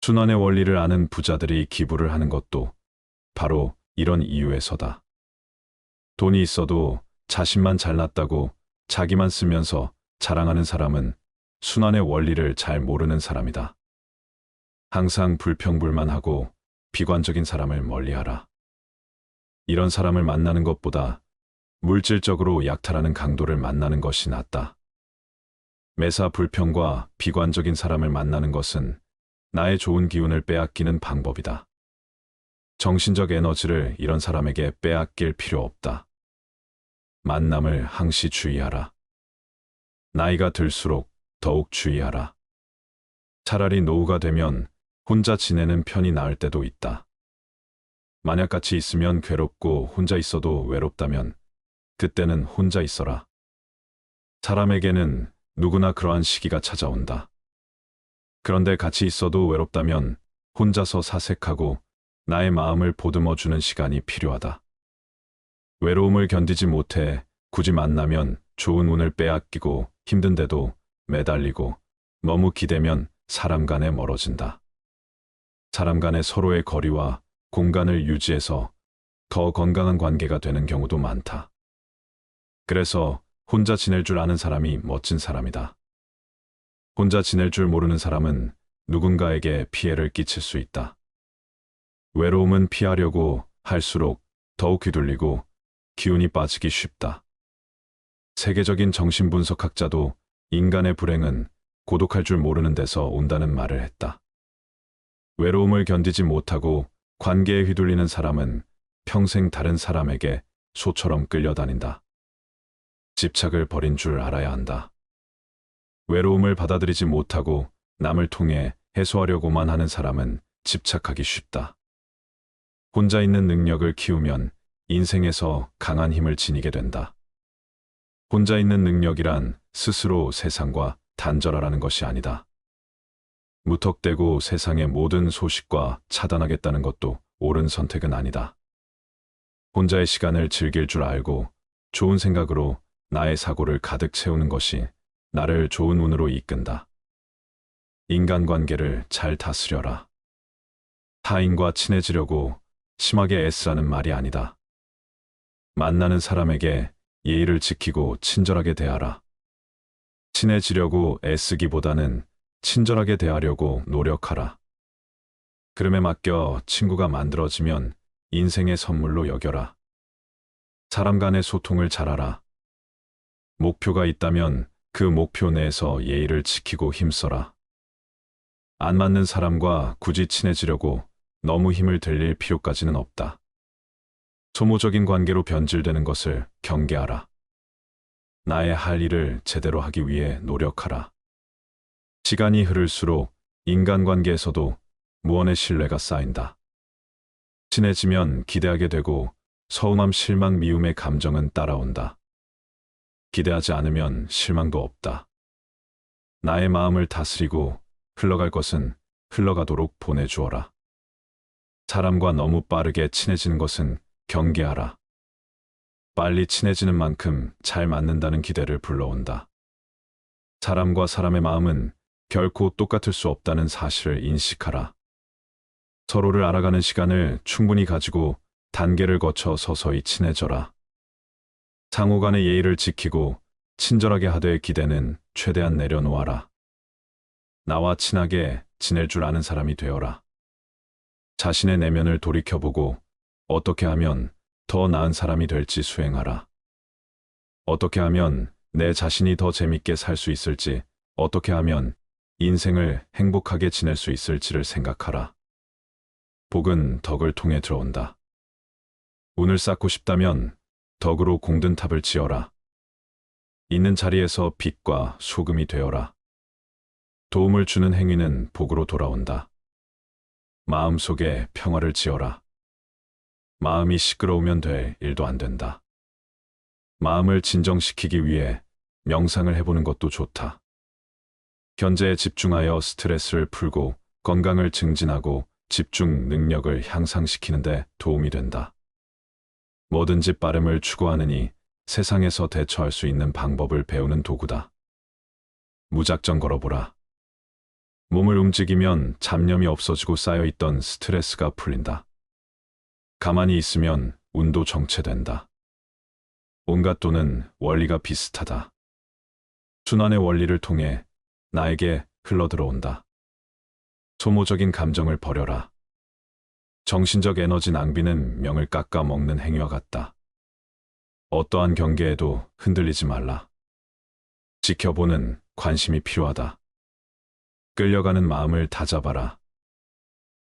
순환의 원리를 아는 부자들이 기부를 하는 것도 바로 이런 이유에서다. 돈이 있어도 자신만 잘났다고 자기만 쓰면서 자랑하는 사람은 순환의 원리를 잘 모르는 사람이다. 항상 불평불만하고 비관적인 사람을 멀리하라. 이런 사람을 만나는 것보다 물질적으로 약탈하는 강도를 만나는 것이 낫다. 매사 불평과 비관적인 사람을 만나는 것은 나의 좋은 기운을 빼앗기는 방법이다. 정신적 에너지를 이런 사람에게 빼앗길 필요 없다. 만남을 항시 주의하라. 나이가 들수록 더욱 주의하라. 차라리 노후가 되면 혼자 지내는 편이 나을 때도 있다. 만약 같이 있으면 괴롭고 혼자 있어도 외롭다면 그때는 혼자 있어라. 사람에게는 누구나 그러한 시기가 찾아온다. 그런데 같이 있어도 외롭다면 혼자서 사색하고 나의 마음을 보듬어주는 시간이 필요하다. 외로움을 견디지 못해 굳이 만나면 좋은 운을 빼앗기고 힘든데도 매달리고 너무 기대면 사람 간에 멀어진다. 사람 간의 서로의 거리와 공간을 유지해서 더 건강한 관계가 되는 경우도 많다. 그래서 혼자 지낼 줄 아는 사람이 멋진 사람이다. 혼자 지낼 줄 모르는 사람은 누군가에게 피해를 끼칠 수 있다. 외로움은 피하려고 할수록 더욱 휘둘리고 기운이 빠지기 쉽다. 세계적인 정신분석학자도 인간의 불행은 고독할 줄 모르는 데서 온다는 말을 했다. 외로움을 견디지 못하고 관계에 휘둘리는 사람은 평생 다른 사람에게 소처럼 끌려다닌다. 집착을 버린 줄 알아야 한다. 외로움을 받아들이지 못하고 남을 통해 해소하려고만 하는 사람은 집착하기 쉽다. 혼자 있는 능력을 키우면 인생에서 강한 힘을 지니게 된다. 혼자 있는 능력이란 스스로 세상과 단절하라는 것이 아니다. 무턱대고 세상의 모든 소식과 차단하겠다는 것도 옳은 선택은 아니다. 혼자의 시간을 즐길 줄 알고 좋은 생각으로 나의 사고를 가득 채우는 것이 나를 좋은 운으로 이끈다. 인간관계를 잘 다스려라. 타인과 친해지려고 심하게 애쓰라는 말이 아니다. 만나는 사람에게 예의를 지키고 친절하게 대하라. 친해지려고 애쓰기보다는 친절하게 대하려고 노력하라. 그름에 맡겨 친구가 만들어지면 인생의 선물로 여겨라. 사람 간의 소통을 잘하라. 목표가 있다면 그 목표 내에서 예의를 지키고 힘써라. 안 맞는 사람과 굳이 친해지려고 너무 힘을 들일 필요까지는 없다. 소모적인 관계로 변질되는 것을 경계하라. 나의 할 일을 제대로 하기 위해 노력하라. 시간이 흐를수록 인간관계에서도 무언의 신뢰가 쌓인다. 친해지면 기대하게 되고 서운함, 실망, 미움의 감정은 따라온다. 기대하지 않으면 실망도 없다. 나의 마음을 다스리고 흘러갈 것은 흘러가도록 보내주어라. 사람과 너무 빠르게 친해지는 것은 경계하라. 빨리 친해지는 만큼 잘 맞는다는 기대를 불러온다. 사람과 사람의 마음은 결코 똑같을 수 없다는 사실을 인식하라. 서로를 알아가는 시간을 충분히 가지고 단계를 거쳐 서서히 친해져라. 상호 간의 예의를 지키고 친절하게 하되 기대는 최대한 내려놓아라. 나와 친하게 지낼 줄 아는 사람이 되어라. 자신의 내면을 돌이켜보고 어떻게 하면 더 나은 사람이 될지 수행하라. 어떻게 하면 내 자신이 더 재밌게 살 수 있을지, 어떻게 하면 인생을 행복하게 지낼 수 있을지를 생각하라. 복은 덕을 통해 들어온다. 운을 쌓고 싶다면 덕으로 공든 탑을 지어라. 있는 자리에서 빛과 소금이 되어라. 도움을 주는 행위는 복으로 돌아온다. 마음속에 평화를 지어라. 마음이 시끄러우면 될 일도 안 된다. 마음을 진정시키기 위해 명상을 해보는 것도 좋다. 현재에 집중하여 스트레스를 풀고 건강을 증진하고 집중 능력을 향상시키는 데 도움이 된다. 뭐든지 빠름을 추구하느니 세상에서 대처할 수 있는 방법을 배우는 도구다. 무작정 걸어보라. 몸을 움직이면 잡념이 없어지고 쌓여있던 스트레스가 풀린다. 가만히 있으면 운도 정체된다. 온갖 돈은 원리가 비슷하다. 순환의 원리를 통해 나에게 흘러들어온다. 소모적인 감정을 버려라. 정신적 에너지 낭비는 명을 깎아먹는 행위와 같다. 어떠한 경계에도 흔들리지 말라. 지켜보는 관심이 필요하다. 끌려가는 마음을 다잡아라.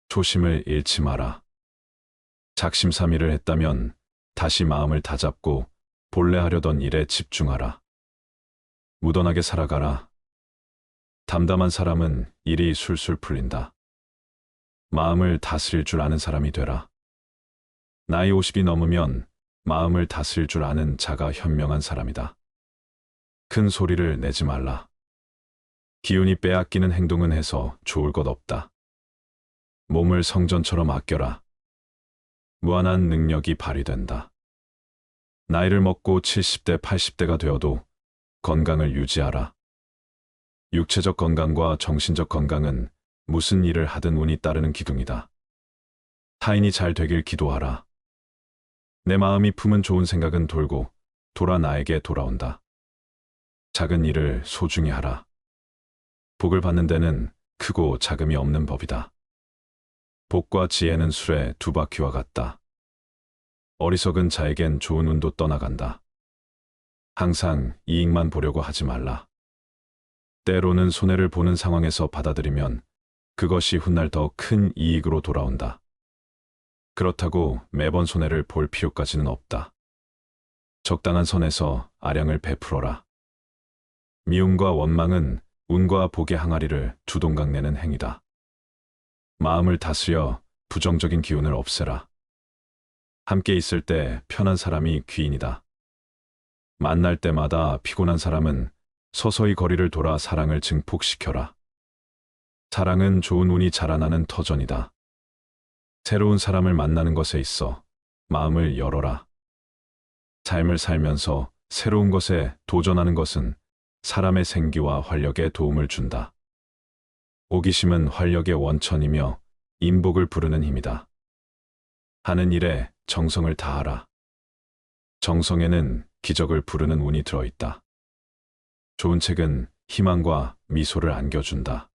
초심을 잃지 마라. 작심삼일을 했다면 다시 마음을 다잡고 본래 하려던 일에 집중하라. 무던하게 살아가라. 담담한 사람은 일이 술술 풀린다. 마음을 다스릴 줄 아는 사람이 되라. 나이 50이 넘으면 마음을 다스릴 줄 아는 자가 현명한 사람이다. 큰 소리를 내지 말라. 기운이 빼앗기는 행동은 해서 좋을 것 없다. 몸을 성전처럼 아껴라. 무한한 능력이 발휘된다. 나이를 먹고 70대, 80대가 되어도 건강을 유지하라. 육체적 건강과 정신적 건강은 무슨 일을 하든 운이 따르는 기둥이다. 타인이 잘 되길 기도하라. 내 마음이 품은 좋은 생각은 돌고 돌아 나에게 돌아온다. 작은 일을 소중히 하라. 복을 받는 데는 크고 작음이 없는 법이다. 복과 지혜는 술의 두 바퀴와 같다. 어리석은 자에겐 좋은 운도 떠나간다. 항상 이익만 보려고 하지 말라. 때로는 손해를 보는 상황에서 받아들이면 그것이 훗날 더 큰 이익으로 돌아온다. 그렇다고 매번 손해를 볼 필요까지는 없다. 적당한 선에서 아량을 베풀어라. 미움과 원망은 운과 복의 항아리를 두동강 내는 행위다. 마음을 다스려 부정적인 기운을 없애라. 함께 있을 때 편한 사람이 귀인이다. 만날 때마다 피곤한 사람은 서서히 거리를 돌아 사랑을 증폭시켜라. 사랑은 좋은 운이 자라나는 터전이다. 새로운 사람을 만나는 것에 있어 마음을 열어라. 삶을 살면서 새로운 것에 도전하는 것은 사람의 생기와 활력에 도움을 준다. 호기심은 활력의 원천이며 인복을 부르는 힘이다. 하는 일에 정성을 다하라. 정성에는 기적을 부르는 운이 들어있다. 좋은 책은 희망과 미소를 안겨준다.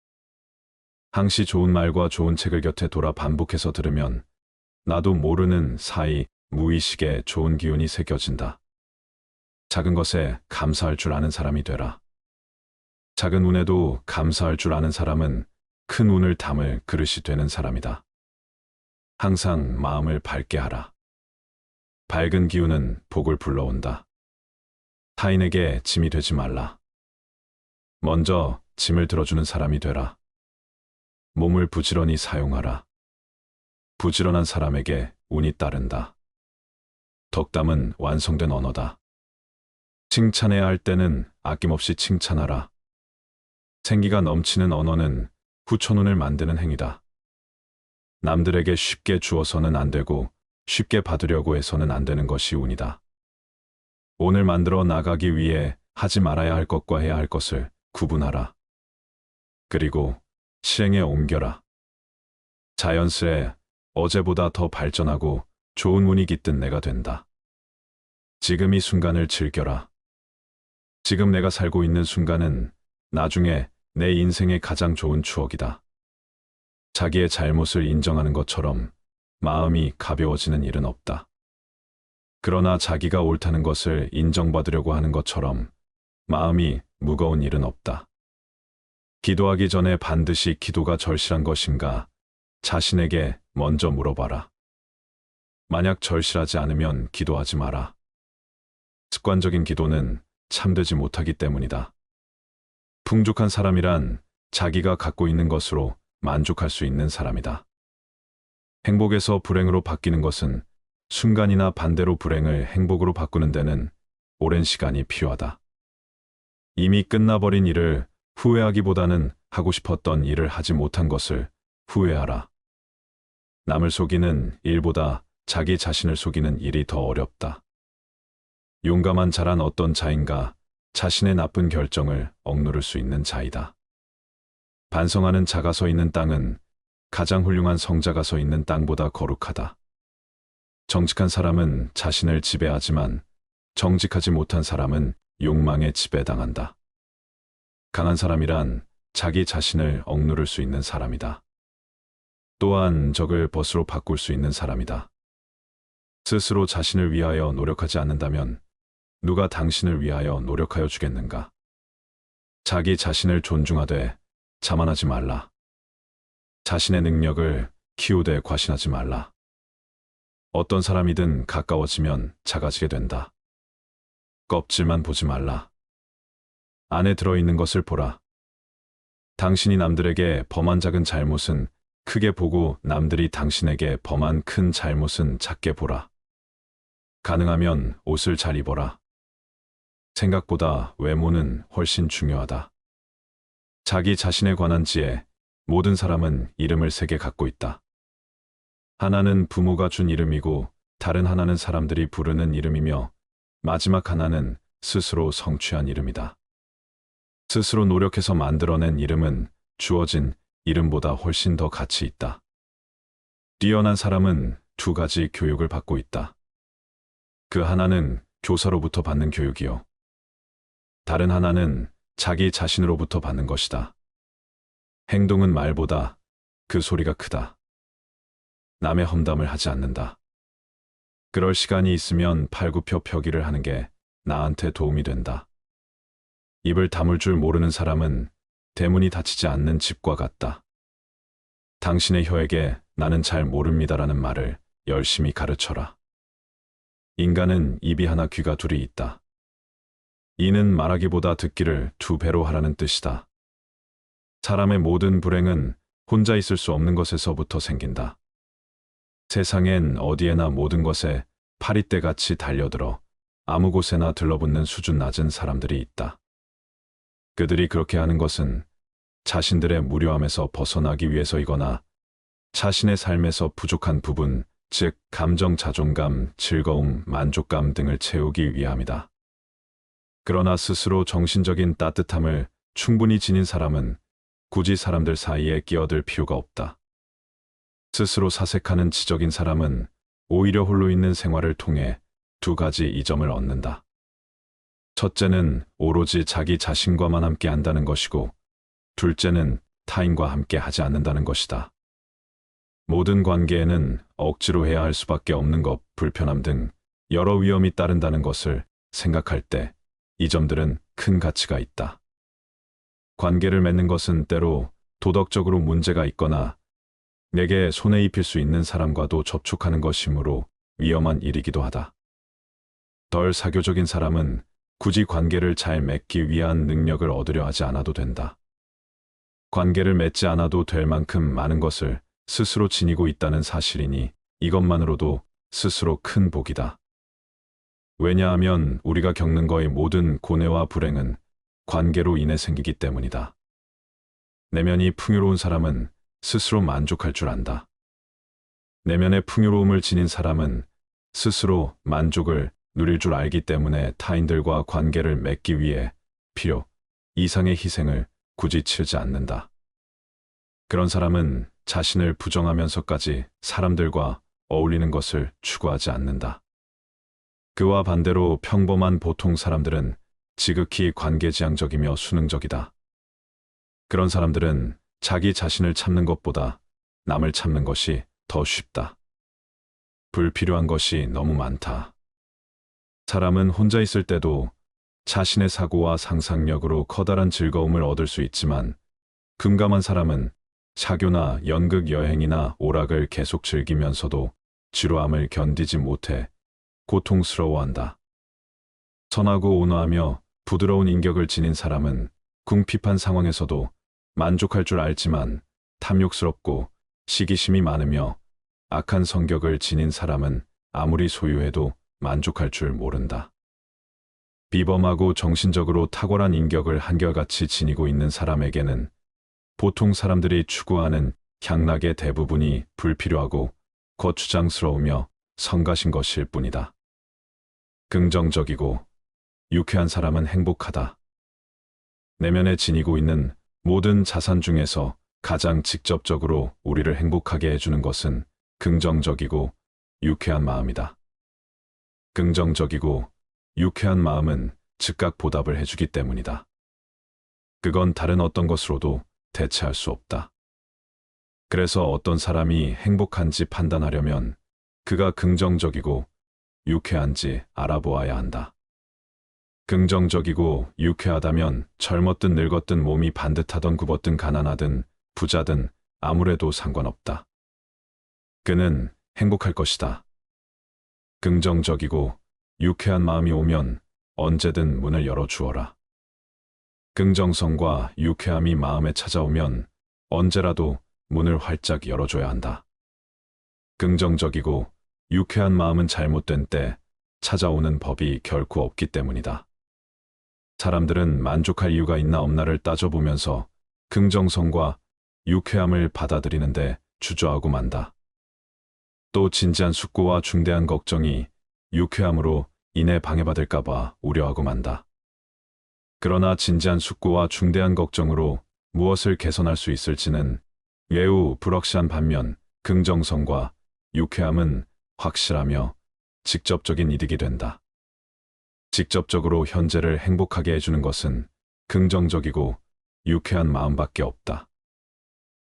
항시 좋은 말과 좋은 책을 곁에 돌아 반복해서 들으면 나도 모르는 사이 무의식에 좋은 기운이 새겨진다. 작은 것에 감사할 줄 아는 사람이 되라. 작은 운에도 감사할 줄 아는 사람은 큰 운을 담을 그릇이 되는 사람이다. 항상 마음을 밝게 하라. 밝은 기운은 복을 불러온다. 타인에게 짐이 되지 말라. 먼저 짐을 들어주는 사람이 되라. 몸을 부지런히 사용하라. 부지런한 사람에게 운이 따른다. 덕담은 완성된 언어다. 칭찬해야 할 때는 아낌없이 칭찬하라. 생기가 넘치는 언어는 후천운을 만드는 행위다. 남들에게 쉽게 주어서는 안 되고 쉽게 받으려고 해서는 안 되는 것이 운이다. 오늘 만들어 나가기 위해 하지 말아야 할 것과 해야 할 것을 구분하라. 그리고 실행에 옮겨라. 자연스레 어제보다 더 발전하고 좋은 운이 깃든 내가 된다. 지금 이 순간을 즐겨라. 지금 내가 살고 있는 순간은 나중에 내 인생의 가장 좋은 추억이다. 자기의 잘못을 인정하는 것처럼 마음이 가벼워지는 일은 없다. 그러나 자기가 옳다는 것을 인정받으려고 하는 것처럼 마음이 무거운 일은 없다. 기도하기 전에 반드시 기도가 절실한 것인가 자신에게 먼저 물어봐라. 만약 절실하지 않으면 기도하지 마라. 습관적인 기도는 참되지 못하기 때문이다. 풍족한 사람이란 자기가 갖고 있는 것으로 만족할 수 있는 사람이다. 행복에서 불행으로 바뀌는 것은 순간이나 반대로 불행을 행복으로 바꾸는 데는 오랜 시간이 필요하다. 이미 끝나버린 일을 후회하기보다는 하고 싶었던 일을 하지 못한 것을 후회하라. 남을 속이는 일보다 자기 자신을 속이는 일이 더 어렵다. 용감한 자란 어떤 자인가 자신의 나쁜 결정을 억누를 수 있는 자이다. 반성하는 자가 서 있는 땅은 가장 훌륭한 성자가 서 있는 땅보다 거룩하다. 정직한 사람은 자신을 지배하지만 정직하지 못한 사람은 욕망에 지배당한다. 강한 사람이란 자기 자신을 억누를 수 있는 사람이다. 또한 적을 벗으로 바꿀 수 있는 사람이다. 스스로 자신을 위하여 노력하지 않는다면 누가 당신을 위하여 노력하여 주겠는가? 자기 자신을 존중하되 자만하지 말라. 자신의 능력을 키우되 과신하지 말라. 어떤 사람이든 가까워지면 작아지게 된다. 껍질만 보지 말라. 안에 들어있는 것을 보라. 당신이 남들에게 범한 작은 잘못은 크게 보고 남들이 당신에게 범한 큰 잘못은 작게 보라. 가능하면 옷을 잘 입어라. 생각보다 외모는 훨씬 중요하다. 자기 자신에 관한 지혜, 모든 사람은 이름을 3개 갖고 있다. 하나는 부모가 준 이름이고 다른 하나는 사람들이 부르는 이름이며 마지막 하나는 스스로 성취한 이름이다. 스스로 노력해서 만들어낸 이름은 주어진 이름보다 훨씬 더 가치 있다. 뛰어난 사람은 2가지 교육을 받고 있다. 그 하나는 교사로부터 받는 교육이요. 다른 하나는 자기 자신으로부터 받는 것이다. 행동은 말보다 그 소리가 크다. 남의 험담을 하지 않는다. 그럴 시간이 있으면 팔굽혀펴기를 하는 게 나한테 도움이 된다. 입을 다물 줄 모르는 사람은 대문이 닫히지 않는 집과 같다. 당신의 혀에게 나는 잘 모릅니다라는 말을 열심히 가르쳐라. 인간은 입이 하나 귀가 둘이 있다. 이는 말하기보다 듣기를 2배로 하라는 뜻이다. 사람의 모든 불행은 혼자 있을 수 없는 것에서부터 생긴다. 세상엔 어디에나 모든 것에 파리떼같이 달려들어 아무 곳에나 들러붙는 수준 낮은 사람들이 있다. 그들이 그렇게 하는 것은 자신들의 무료함에서 벗어나기 위해서이거나 자신의 삶에서 부족한 부분, 즉 감정, 자존감, 즐거움, 만족감 등을 채우기 위함이다. 그러나 스스로 정신적인 따뜻함을 충분히 지닌 사람은 굳이 사람들 사이에 끼어들 필요가 없다. 스스로 사색하는 지적인 사람은 오히려 홀로 있는 생활을 통해 2가지 이점을 얻는다. 첫째는 오로지 자기 자신과만 함께 한다는 것이고, 둘째는 타인과 함께 하지 않는다는 것이다. 모든 관계에는 억지로 해야 할 수밖에 없는 것, 불편함 등 여러 위험이 따른다는 것을 생각할 때 이 점들은 큰 가치가 있다. 관계를 맺는 것은 때로 도덕적으로 문제가 있거나 내게 손해 입힐 수 있는 사람과도 접촉하는 것이므로 위험한 일이기도 하다. 덜 사교적인 사람은 굳이 관계를 잘 맺기 위한 능력을 얻으려 하지 않아도 된다. 관계를 맺지 않아도 될 만큼 많은 것을 스스로 지니고 있다는 사실이니 이것만으로도 스스로 큰 복이다. 왜냐하면 우리가 겪는 거의 모든 고뇌와 불행은 관계로 인해 생기기 때문이다. 내면이 풍요로운 사람은 스스로 만족할 줄 안다. 내면의 풍요로움을 지닌 사람은 스스로 만족을 누릴 줄 알기 때문에 타인들과 관계를 맺기 위해 필요 이상의 희생을 굳이 치르지 않는다. 그런 사람은 자신을 부정하면서까지 사람들과 어울리는 것을 추구하지 않는다. 그와 반대로 평범한 보통 사람들은 지극히 관계지향적이며 수능적이다. 그런 사람들은 자기 자신을 참는 것보다 남을 참는 것이 더 쉽다. 불필요한 것이 너무 많다. 사람은 혼자 있을 때도 자신의 사고와 상상력으로 커다란 즐거움을 얻을 수 있지만 금감한 사람은 사교나 연극 여행이나 오락을 계속 즐기면서도 지루함을 견디지 못해 고통스러워한다. 선하고 온화하며 부드러운 인격을 지닌 사람은 궁핍한 상황에서도 만족할 줄 알지만 탐욕스럽고 시기심이 많으며 악한 성격을 지닌 사람은 아무리 소유해도 만족할 줄 모른다. 비범하고 정신적으로 탁월한 인격을 한결같이 지니고 있는 사람에게는 보통 사람들이 추구하는 향락의 대부분이 불필요하고 거추장스러우며 성가신 것일 뿐이다. 긍정적이고 유쾌한 사람은 행복하다. 내면에 지니고 있는 모든 자산 중에서 가장 직접적으로 우리를 행복하게 해주는 것은 긍정적이고 유쾌한 마음이다. 긍정적이고 유쾌한 마음은 즉각 보답을 해주기 때문이다. 그건 다른 어떤 것으로도 대체할 수 없다. 그래서 어떤 사람이 행복한지 판단하려면 그가 긍정적이고 유쾌한지 알아보아야 한다. 긍정적이고 유쾌하다면 젊었든 늙었든 몸이 반듯하든 굽었든 가난하든 부자든 아무래도 상관없다. 그는 행복할 것이다. 긍정적이고 유쾌한 마음이 오면 언제든 문을 열어주어라. 긍정성과 유쾌함이 마음에 찾아오면 언제라도 문을 활짝 열어줘야 한다. 긍정적이고 유쾌한 마음은 잘못된 때 찾아오는 법이 결코 없기 때문이다. 사람들은 만족할 이유가 있나 없나를 따져보면서 긍정성과 유쾌함을 받아들이는데 주저하고 만다. 또 진지한 숙고와 중대한 걱정이 유쾌함으로 인해 방해받을까봐 우려하고 만다. 그러나 진지한 숙고와 중대한 걱정으로 무엇을 개선할 수 있을지는 매우 불확실한 반면 긍정성과 유쾌함은 확실하며 직접적인 이득이 된다. 직접적으로 현재를 행복하게 해주는 것은 긍정적이고 유쾌한 마음밖에 없다.